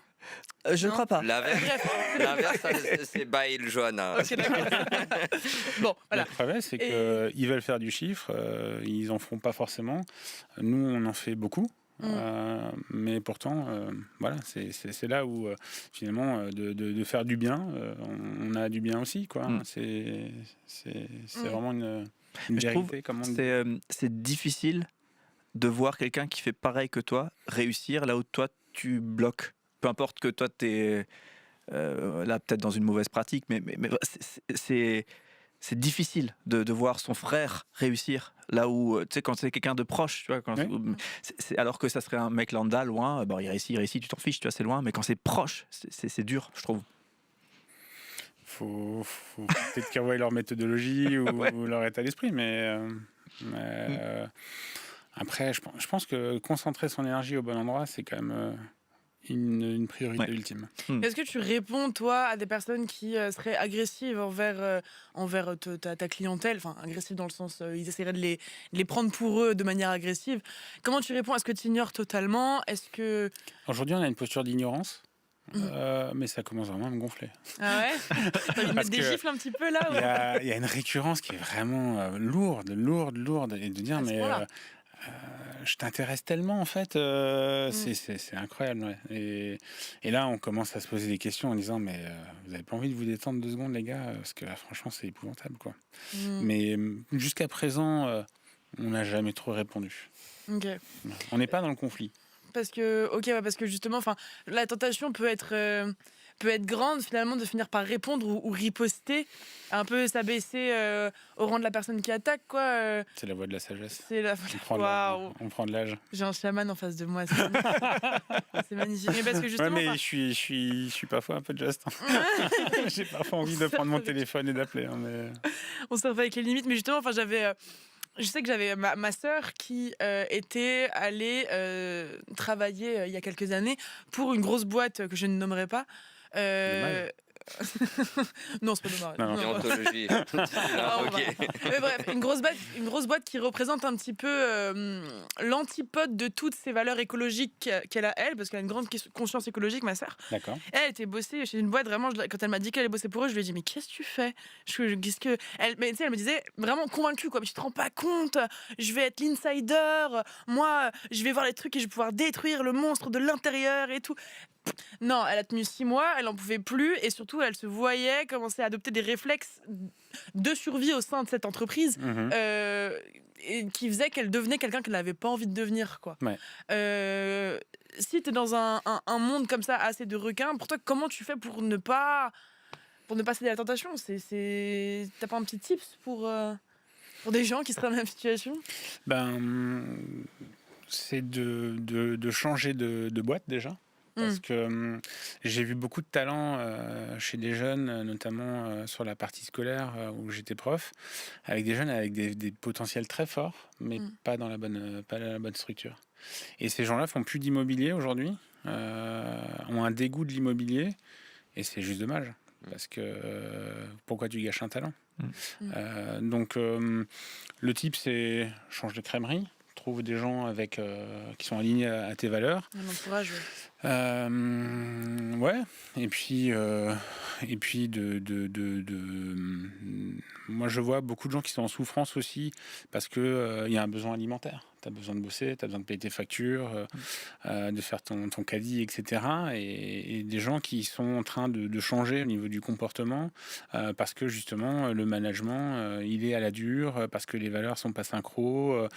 Je ne Non. crois pas. L'inverse, c'est bail jaune. Hein. Ok, d'accord. Bon, voilà. Le problème, c'est qu'ils veulent faire du chiffre, ils en font pas forcément. Nous, on en fait beaucoup. Mais pourtant, voilà, c'est là où finalement de faire du bien, on a du bien aussi, quoi. C'est vraiment une Mais je trouve vérité, comme on dit. c'est difficile de voir quelqu'un qui fait pareil que toi réussir là où toi tu bloques. Peu importe que toi tu es là peut-être dans une mauvaise pratique, mais c'est difficile de voir son frère réussir là où, tu sais, quand c'est quelqu'un de proche, tu vois, quand, Oui. alors que ça serait un mec lambda, loin, bon, il réussit, tu t'en fiches, tu vois, c'est loin, mais quand c'est proche, c'est dur, je trouve. Faut peut-être qu'ils revoient leur méthodologie ou leur état d'esprit, mais après, je pense que concentrer son énergie au bon endroit, c'est quand même une priorité ultime. Est-ce que tu réponds, toi, à des personnes qui seraient agressives envers ta clientèle, enfin agressives dans le sens, ils essaieraient de les prendre pour eux de manière agressive. Comment tu réponds? Est-ce que tu ignores totalement? Est-ce que... Aujourd'hui, on a une posture d'ignorance, mais ça commence vraiment à me gonfler. Ah ouais? T'as envie de Parce mettre des que gifles un petit peu là? Il y a une récurrence qui est vraiment lourde, et de dire, À ce mais point-là. je t'intéresse tellement, en fait, c'est incroyable. Ouais. Et là, on commence à se poser des questions en disant, mais vous n'avez pas envie de vous détendre 2 secondes, les gars, parce que là, franchement, c'est épouvantable, quoi. Mais jusqu'à présent, on n'a jamais trop répondu. Ok. On n'est pas dans le conflit. Parce que justement, enfin, la tentation peut être grande finalement de finir par répondre ou riposter, un peu s'abaisser au rang de la personne qui attaque, quoi. C'est la voie de la sagesse. C'est la... Waouh. On prend de l'âge. J'ai un chaman en face de moi. C'est magnifique. C'est magnifique. Mais parce que Ouais, justement, mais enfin, je suis parfois un peu juste. J'ai parfois envie de prendre mon téléphone et d'appeler. Hein, mais... on surfe avec les limites. Mais justement, enfin, je sais que j'avais ma sœur qui était allée travailler il y a quelques années pour une grosse boîte que je ne nommerai pas. Dommage. Non, c'est pas dommage. Non, non. Non. Déontologie. Ah, on ok. va- Mais bref, une grosse boîte qui représente un petit peu l'antipode de toutes ces valeurs écologiques qu'elle a, elle, parce qu'elle a une grande conscience écologique, ma sœur. D'accord. Elle était bossée chez une boîte, vraiment, quand elle m'a dit qu'elle allait bosser pour eux, je lui ai dit, mais qu'est-ce que tu fais? Qu'est-ce que... Mais tu sais, elle me disait, vraiment convaincue, quoi, mais tu te rends pas compte, je vais être l'insider, moi, je vais voir les trucs et je vais pouvoir détruire le monstre de l'intérieur et tout. Non, elle a tenu 6 mois, elle en pouvait plus et surtout elle se voyait commencer à adopter des réflexes de survie au sein de cette entreprise et qui faisait qu'elle devenait quelqu'un qu'elle n'avait pas envie de devenir, quoi. Ouais. Si tu es dans un monde comme ça assez de requins, pour toi comment tu fais pour ne pas céder à la tentation? T'as pas un petit tips pour des gens qui seraient dans la même situation? C'est de changer de boîte déjà. Parce que j'ai vu beaucoup de talent chez des jeunes, notamment sur la partie scolaire où j'étais prof, avec des jeunes avec des potentiels très forts, mais pas dans la bonne structure. Et ces gens-là font plus d'immobilier aujourd'hui, ont un dégoût de l'immobilier, et c'est juste dommage. Parce que pourquoi tu gâches un talent? Donc le type, c'est change de crèmerie, trouves des gens qui sont alignés à tes valeurs. Un entourage, ouais. Ouais, et puis moi je vois beaucoup de gens qui sont en souffrance aussi parce que y a un besoin alimentaire. Tu as besoin de bosser, tu as besoin de payer tes factures, de faire ton caddie, etc. Et des gens qui sont en train de changer au niveau du comportement parce que justement le management il est à la dure, parce que les valeurs sont pas synchro,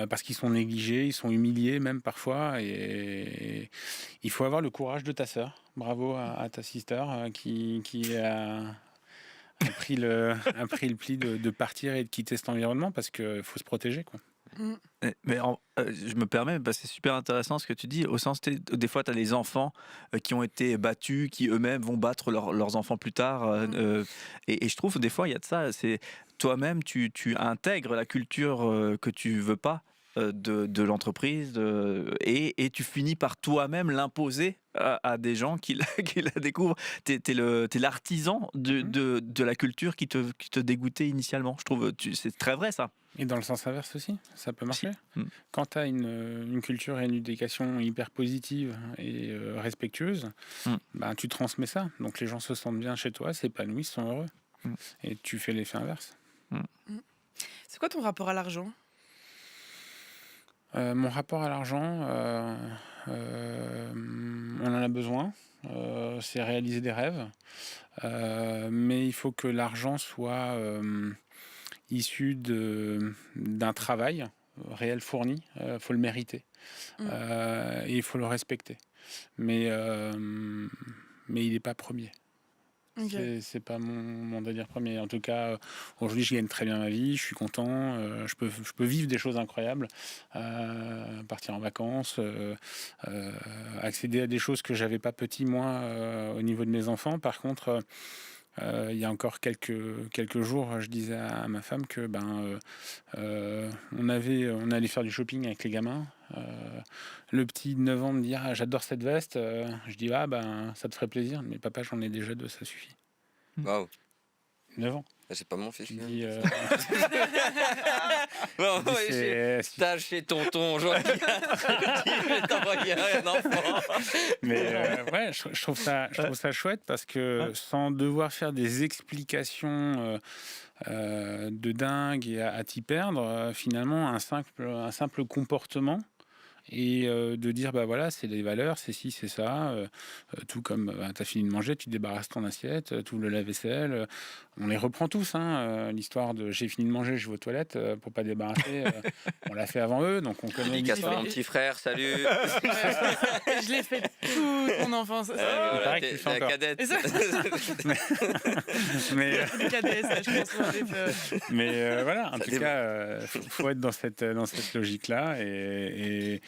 parce qu'ils sont négligés, ils sont humiliés même parfois. Et il faut avoir le courage de ta sœur. Bravo à ta sister qui a pris le pli de partir et de quitter cet environnement parce qu'il faut se protéger, quoi. Mais je me permets, c'est super intéressant ce que tu dis, au sens, des fois, tu as les enfants qui ont été battus, qui eux-mêmes vont battre leurs enfants plus tard. Et je trouve, des fois, il y a de ça. C'est toi-même, tu intègres la culture que tu veux pas de l'entreprise et tu finis par toi-même l'imposer à des gens qui la découvrent. T'es l'artisan de la culture qui te dégoûtait initialement. Je trouve, c'est très vrai ça. Et dans le sens inverse aussi, ça peut marcher. Quand tu as une culture et une éducation hyper positive et respectueuse, tu transmets ça. Donc les gens se sentent bien chez toi, s'épanouissent, sont heureux. Et tu fais l'effet inverse. C'est quoi ton rapport à l'argent ? Mon rapport à l'argent, on en a besoin. C'est réaliser des rêves. Mais il faut que l'argent soit issu d'un travail réel fourni. Il faut le mériter. Et il faut le respecter. Mais il n'est pas premier. Okay. C'est pas mon délire premier. En tout cas, aujourd'hui, je gagne très bien ma vie, je suis content, je peux vivre des choses incroyables, partir en vacances, accéder à des choses que j'avais pas petit, moi, au niveau de mes enfants. Par contre, il y a encore quelques jours, je disais à ma femme que on allait faire du shopping avec les gamins. Le petit de 9 ans me dit j'adore cette veste. Je dis ça te ferait plaisir, mais papa, j'en ai déjà 2, ça suffit. Waouh. 9 ans. C'est pas mon fils. Non, T'as chez tonton Jean-Pierre. Je vais t'envoyer un enfant. Mais ouais, je trouve ça chouette parce que sans devoir faire des explications de dingue et à t'y perdre, finalement, un simple comportement. Et de dire voilà, c'est les valeurs, c'est ci, c'est ça, tout comme tu as fini de manger, tu débarrasses ton assiette, tu ouvres le lave-vaisselle, on les reprend tous, l'histoire de j'ai fini de manger, je vais aux toilettes pour pas débarrasser, on l'a fait avant eux, donc on connaît l'histoire. Mon petit frère, salut. Je l'ai fait toute mon enfance. Il paraît que tu fais encore. Cadette. Mais voilà, en tout cas, faut être dans cette logique-là et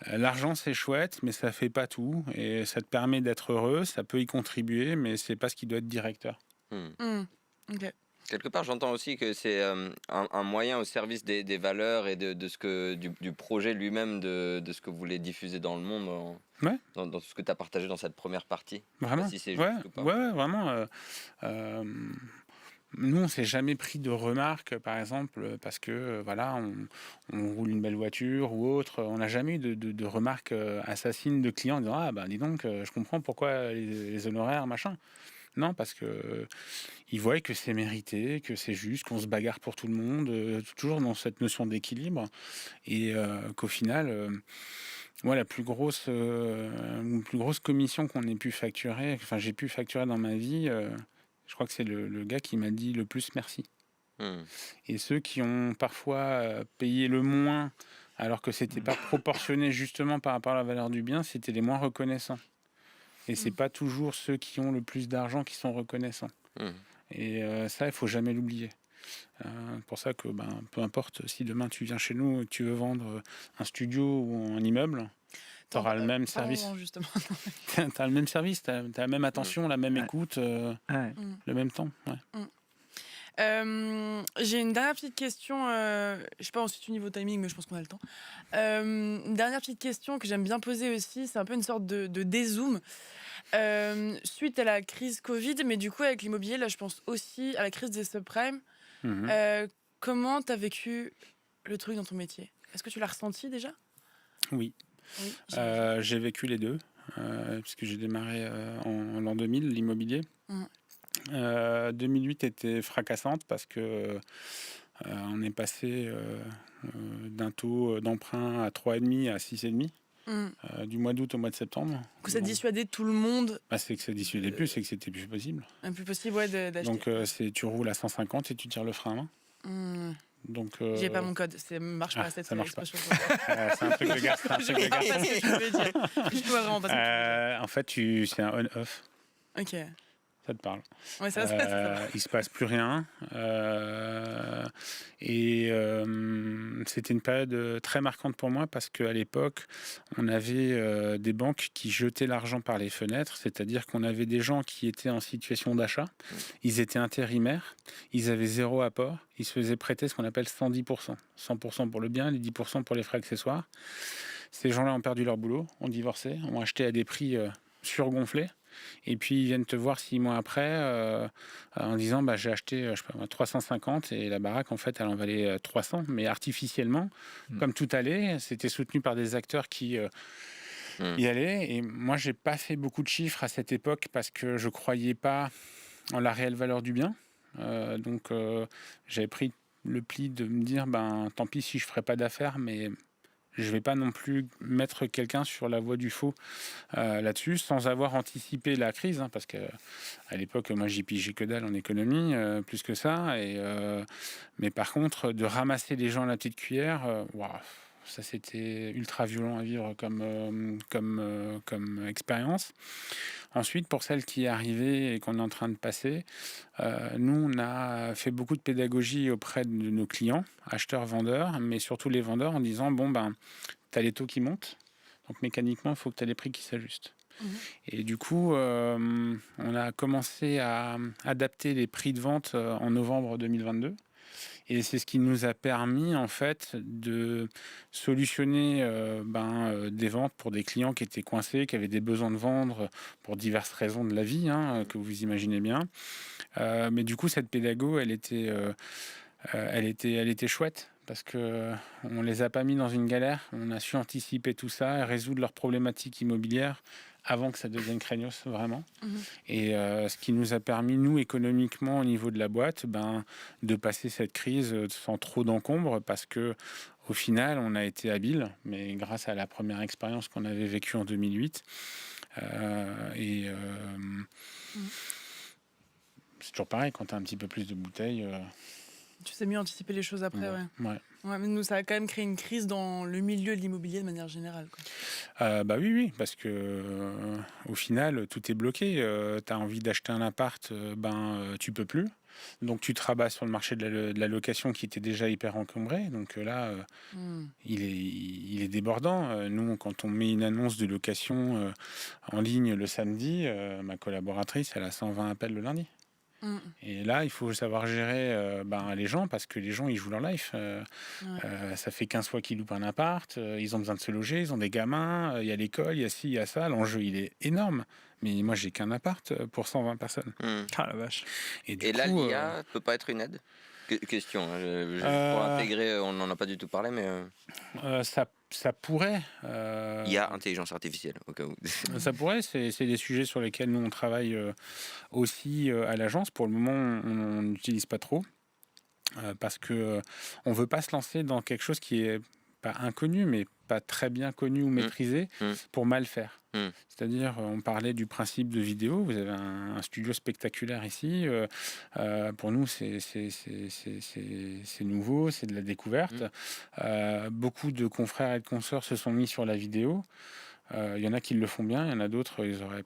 l'argent c'est chouette, mais ça fait pas tout et ça te permet d'être heureux, ça peut y contribuer, mais c'est pas ce qui doit être directeur. Okay. Quelque part, j'entends aussi que c'est un moyen au service des valeurs et de ce que du projet lui-même, de ce que vous voulez diffuser dans le monde, dans ce que tu as partagé dans cette première partie. Vraiment. Si c'est juste ou pas. Ouais, vraiment. Nous, on s'est jamais pris de remarques, par exemple, parce que on roule une belle voiture ou autre. On n'a jamais eu de remarques assassines de clients en disant dis donc, je comprends pourquoi les honoraires, machin. Non, parce que ils voient que c'est mérité, que c'est juste, qu'on se bagarre pour tout le monde, toujours dans cette notion d'équilibre, et qu'au final, la plus grosse commission qu'on ait pu facturer, j'ai pu facturer dans ma vie. Je crois que c'est le gars qui m'a dit le plus merci. Et ceux qui ont parfois payé le moins, alors que c'était pas proportionné justement par rapport à la valeur du bien, c'était les moins reconnaissants. Et c'est pas toujours ceux qui ont le plus d'argent qui sont reconnaissants. Et ça, il faut jamais l'oublier. Pour ça que peu importe si demain tu viens chez nous et que tu veux vendre un studio ou un immeuble, tu auras le même service. Tu as le même service, tu as la même attention, la même écoute, le même temps. J'ai une dernière petite question, je sais pas ensuite au niveau timing, mais je pense qu'on a le temps. Une dernière petite question que j'aime bien poser aussi, c'est un peu une sorte de dézoom. Suite à la crise Covid, mais du coup avec l'immobilier, là je pense aussi à la crise des subprimes. Comment tu as vécu le truc dans ton métier ? Est-ce que tu l'as ressenti déjà? Oui. Oui. J'ai vécu les deux, puisque j'ai démarré en l'an 2000, l'immobilier. 2008 était fracassante parce que on est passé d'un taux d'emprunt à 3,5 à 6,5 du mois d'août au mois de septembre. Du coup, ça dissuadait tout le monde. C'est que ça dissuadait plus, c'est que c'était plus possible. Plus possible, ouais, d'acheter. Donc tu roules à 150 et tu tires le frein à main. Donc, j'ai pas mon code, ça marche pas cette ça marche pas. expression. C'est un truc de garçon. Je vois pas ce que tu veux dire. Je vois vraiment pas ce que tu veux dire. En fait, c'est un on-off. Ok. Ça te parle. Ouais, ça Il se passe plus rien. C'était une période très marquante pour moi parce qu'à l'époque, on avait des banques qui jetaient l'argent par les fenêtres, c'est-à-dire qu'on avait des gens qui étaient en situation d'achat, ils étaient intérimaires, ils avaient 0 apport, ils se faisaient prêter ce qu'on appelle 110%. 100% pour le bien, les 10% pour les frais accessoires. Ces gens-là ont perdu leur boulot, ont divorcé, ont acheté à des prix surgonflés. Et puis ils viennent te voir 6 mois après en disant j'ai acheté 350 et la baraque en fait elle en valait 300, mais artificiellement, comme tout allait, c'était soutenu par des acteurs qui y allaient. Et moi j'ai pas fait beaucoup de chiffres à cette époque parce que je croyais pas en la réelle valeur du bien. Donc j'avais pris le pli de me dire tant pis si je ferai pas d'affaires, mais je ne vais pas non plus mettre quelqu'un sur la voie du faux là-dessus, sans avoir anticipé la crise, parce qu'à l'époque, moi, j'y pigeais que dalle en économie, plus que ça. Mais par contre, de ramasser les gens à la petite cuillère, ça, c'était ultra violent à vivre comme expérience. Ensuite, pour celle qui est arrivée et qu'on est en train de passer, nous, on a fait beaucoup de pédagogie auprès de nos clients, acheteurs, vendeurs, mais surtout les vendeurs, en disant, tu as les taux qui montent, donc mécaniquement, il faut que tu aies les prix qui s'ajustent. Et du coup, on a commencé à adapter les prix de vente en novembre 2022. Et c'est ce qui nous a permis en fait de solutionner des ventes pour des clients qui étaient coincés, qui avaient des besoins de vendre pour diverses raisons de la vie, que vous imaginez bien. Mais du coup, cette pédago, elle était chouette parce que on les a pas mis dans une galère. On a su anticiper tout ça et résoudre leurs problématiques immobilières avant que ça devienne craignos, vraiment. Et ce qui nous a permis, nous, économiquement, au niveau de la boîte, de passer cette crise sans trop d'encombre, parce que au final, on a été habile, mais grâce à la première expérience qu'on avait vécue en 2008. C'est toujours pareil, quand tu as un petit peu plus de bouteilles... Tu sais mieux anticiper les choses après, ouais. Ouais, mais nous, ça a quand même créé une crise dans le milieu de l'immobilier de manière générale, quoi. Oui, parce que au final, tout est bloqué. Tu as envie d'acheter un appart, tu peux plus. Donc tu te rabats sur le marché de la location qui était déjà hyper encombré. Donc là, il est débordant. Nous, quand on met une annonce de location en ligne le samedi, ma collaboratrice, elle a 120 appels le lundi. Et là, il faut savoir gérer les gens, parce que les gens, ils jouent leur life. Ça fait 15 fois qu'ils loupent un appart, ils ont besoin de se loger, ils ont des gamins, il y a l'école, il y a ci, il y a ça. L'enjeu, il est énorme. Mais moi, j'ai qu'un appart pour 120 personnes. Ah la vache. Et là, l'IA peut pas être une aide? Question. Pour intégrer, on n'en a pas du tout parlé, mais... Ça pourrait. IA, intelligence artificielle, au cas où. Ça pourrait, c'est des sujets sur lesquels nous on travaille aussi à l'agence. Pour le moment, on n'utilise pas trop parce que on veut pas se lancer dans quelque chose qui est pas inconnu, mais pas très bien connu ou maîtrisé pour mal faire. C'est-à-dire, on parlait du principe de vidéo. Vous avez un studio spectaculaire ici. Pour nous, c'est nouveau, c'est de la découverte. Beaucoup de confrères et de consoeurs se sont mis sur la vidéo. Il y en a qui le font bien, il y en a d'autres, ils auraient,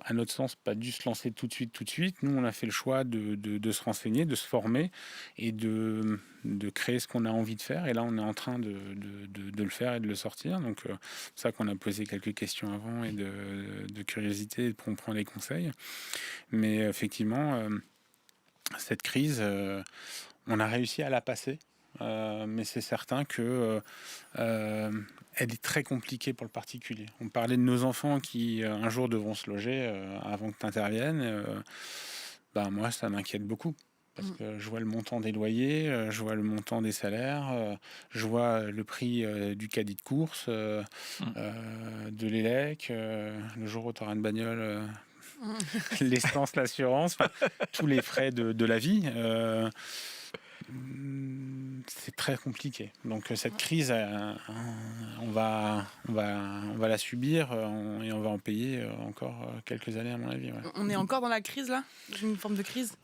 à notre sens, pas dû se lancer tout de suite. Nous, on a fait le choix de se renseigner, de se former et de créer ce qu'on a envie de faire. Et là, on est en train de le faire et de le sortir. Donc, c'est pour ça qu'on a posé quelques questions avant et de curiosité pour comprendre les conseils. Mais effectivement, cette crise, on a réussi à la passer. Mais c'est certain que elle est très compliquée pour le particulier. On parlait de nos enfants qui un jour devront se loger avant que tu interviennes. Moi, ça m'inquiète beaucoup. parce que je vois le montant des loyers, je vois le montant des salaires, je vois le prix du caddie de course, de l'élec, le jour où tu auras une bagnole, l'essence, l'assurance, tous les frais de la vie. C'est très compliqué. Donc cette crise, on va la subir et on va en payer encore quelques années à mon avis. Ouais. On est encore dans la crise là, une forme de crise.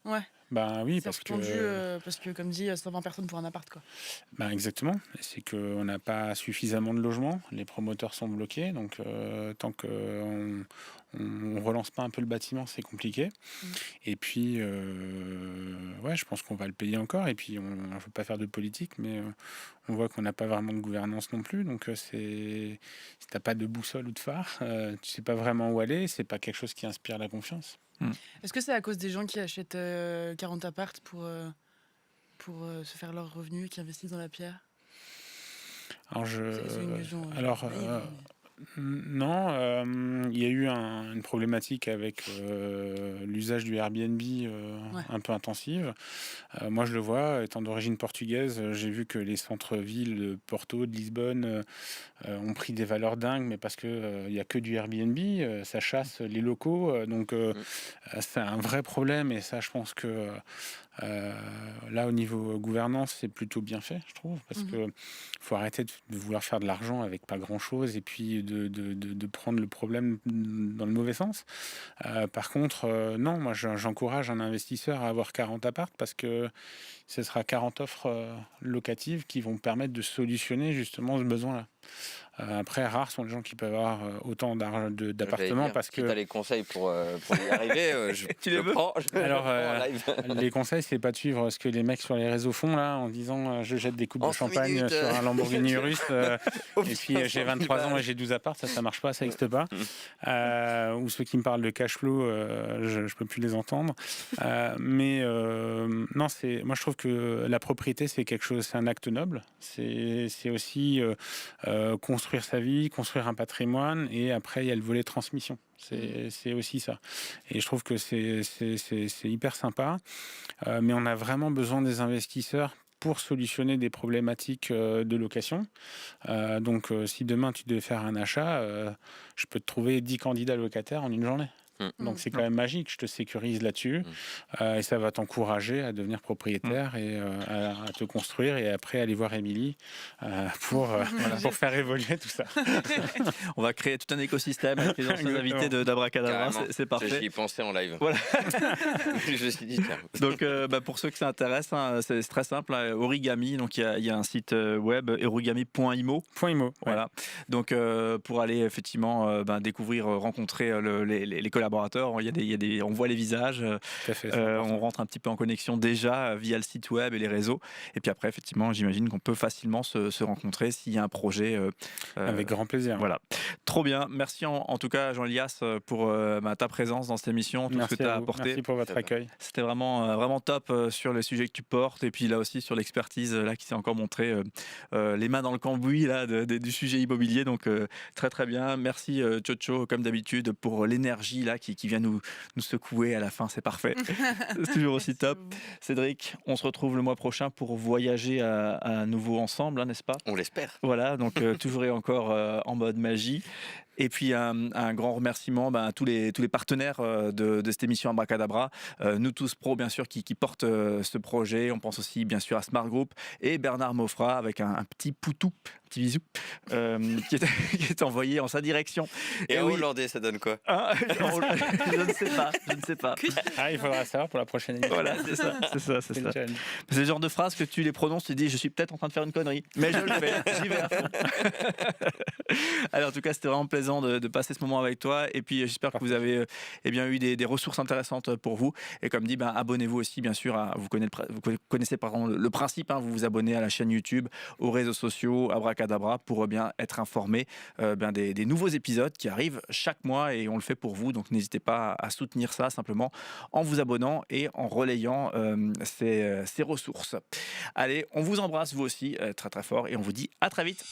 Ouais. Ben oui, C'est parce que comme dit, 120 personnes pour un appart quoi. Ben exactement. C'est qu'on n'a pas suffisamment de logements. Les promoteurs sont bloqués, donc tant qu'on on relance pas un peu le bâtiment, c'est compliqué. Et puis, je pense qu'on va le payer encore. Et puis, on ne veut pas faire de politique, mais on voit qu'on n'a pas vraiment de gouvernance non plus. Donc, si t'as pas de boussole ou de phare, tu sais pas vraiment où aller. C'est pas quelque chose qui inspire la confiance. Est-ce que c'est à cause des gens qui achètent 40 apparts pour se faire leurs revenus, qui investissent dans la pierre? Alors, C'est une illusion, non, il y a eu une problématique avec l'usage du Airbnb un peu intensive. Moi, je le vois, étant d'origine portugaise, j'ai vu que les centres-villes de Porto, de Lisbonne ont pris des valeurs dingues, mais parce qu'il n'y a que du Airbnb, ça chasse les locaux. Donc, c'est un vrai problème. Et ça, je pense que là, au niveau gouvernance, c'est plutôt bien fait, je trouve, parce que faut arrêter de vouloir faire de l'argent avec pas grand-chose et puis de prendre le problème dans le mauvais sens. Par contre, non, moi, j'encourage un investisseur à avoir 40 apparts parce que ce sera 40 offres locatives qui vont permettre de solutionner justement ce besoin-là. Après, rares sont les gens qui peuvent avoir autant d'appartements parce que... Si tu as les conseils pour y arriver, je prends. Alors, les conseils, c'est pas de suivre ce que les mecs sur les réseaux font là, en disant je jette des coupes de champagne sur un Lamborghini russe et puis j'ai 23 ans et j'ai 12 apparts, ça marche pas, ça n'existe pas. Ou ceux qui me parlent de cash flow, je peux plus les entendre. Mais non, moi je trouve que la propriété, c'est quelque chose, c'est un acte noble. C'est aussi construire sa vie, construire un patrimoine, et après il y a le volet transmission. C'est aussi ça. Et je trouve que c'est hyper sympa. Mais on a vraiment besoin des investisseurs pour solutionner des problématiques de location. Donc si demain tu devais faire un achat, je peux te trouver 10 candidats locataires en une journée. Donc c'est quand même magique, je te sécurise là-dessus et ça va t'encourager à devenir propriétaire et à te construire et après aller voir Émilie pour faire évoluer tout ça. On va créer tout un écosystème avec les anciens invités d'Abracadabra, c'est parfait. J'y pensais en live. Voilà. Je me suis dit, tiens. Donc pour ceux que ça intéresse, c'est très simple, Origami, donc il y a un site web, origami.imo. Voilà. Donc pour aller effectivement découvrir, rencontrer les collaborateurs, on voit les visages, on rentre un petit peu en connexion déjà via le site web et les réseaux. Et puis après, effectivement, j'imagine qu'on peut facilement se rencontrer s'il y a un projet. Avec grand plaisir. Voilà. Trop bien. Merci en tout cas, Jean-Elias, pour ta présence dans cette émission, tout ce que tu as apporté. Merci pour votre accueil. C'était vraiment top sur le sujet que tu portes et puis là aussi sur l'expertise là qui s'est encore montrée, les mains dans le cambouis là, du sujet immobilier. Donc très très bien. Merci Tchotcho, comme d'habitude, pour l'énergie là qui vient nous secouer à la fin, c'est parfait. C'est toujours aussi top. Cédric, on se retrouve le mois prochain pour voyager à nouveau ensemble, n'est-ce pas? On l'espère. Voilà, donc toujours et encore en mode magie. Et puis un grand remerciement à tous les partenaires de cette émission Abracadabra, nous tous pros bien sûr qui portent ce projet. On pense aussi bien sûr à Smart Group et Bernard Maufra avec un petit poutou, un petit bisou qui est envoyé en sa direction. Et en hollandais, ça donne quoi? Je ne sais pas. Il faudra savoir pour la prochaine émission. Voilà, c'est ça. C'est le genre de phrase que tu les prononces, tu dis je suis peut-être en train de faire une connerie, mais je le fais, j'y vais à fond. Alors en tout cas, c'était vraiment plaisant de passer ce moment avec toi et puis j'espère que vous avez eu des ressources intéressantes pour vous et comme dit, abonnez-vous aussi bien sûr vous connaissez le principe, vous vous abonnez à la chaîne YouTube, aux réseaux sociaux Abracadabra pour bien être informé des nouveaux épisodes qui arrivent chaque mois et on le fait pour vous, donc n'hésitez pas à soutenir ça simplement en vous abonnant et en relayant ces ressources. Allez, on vous embrasse vous aussi très très fort et on vous dit à très vite.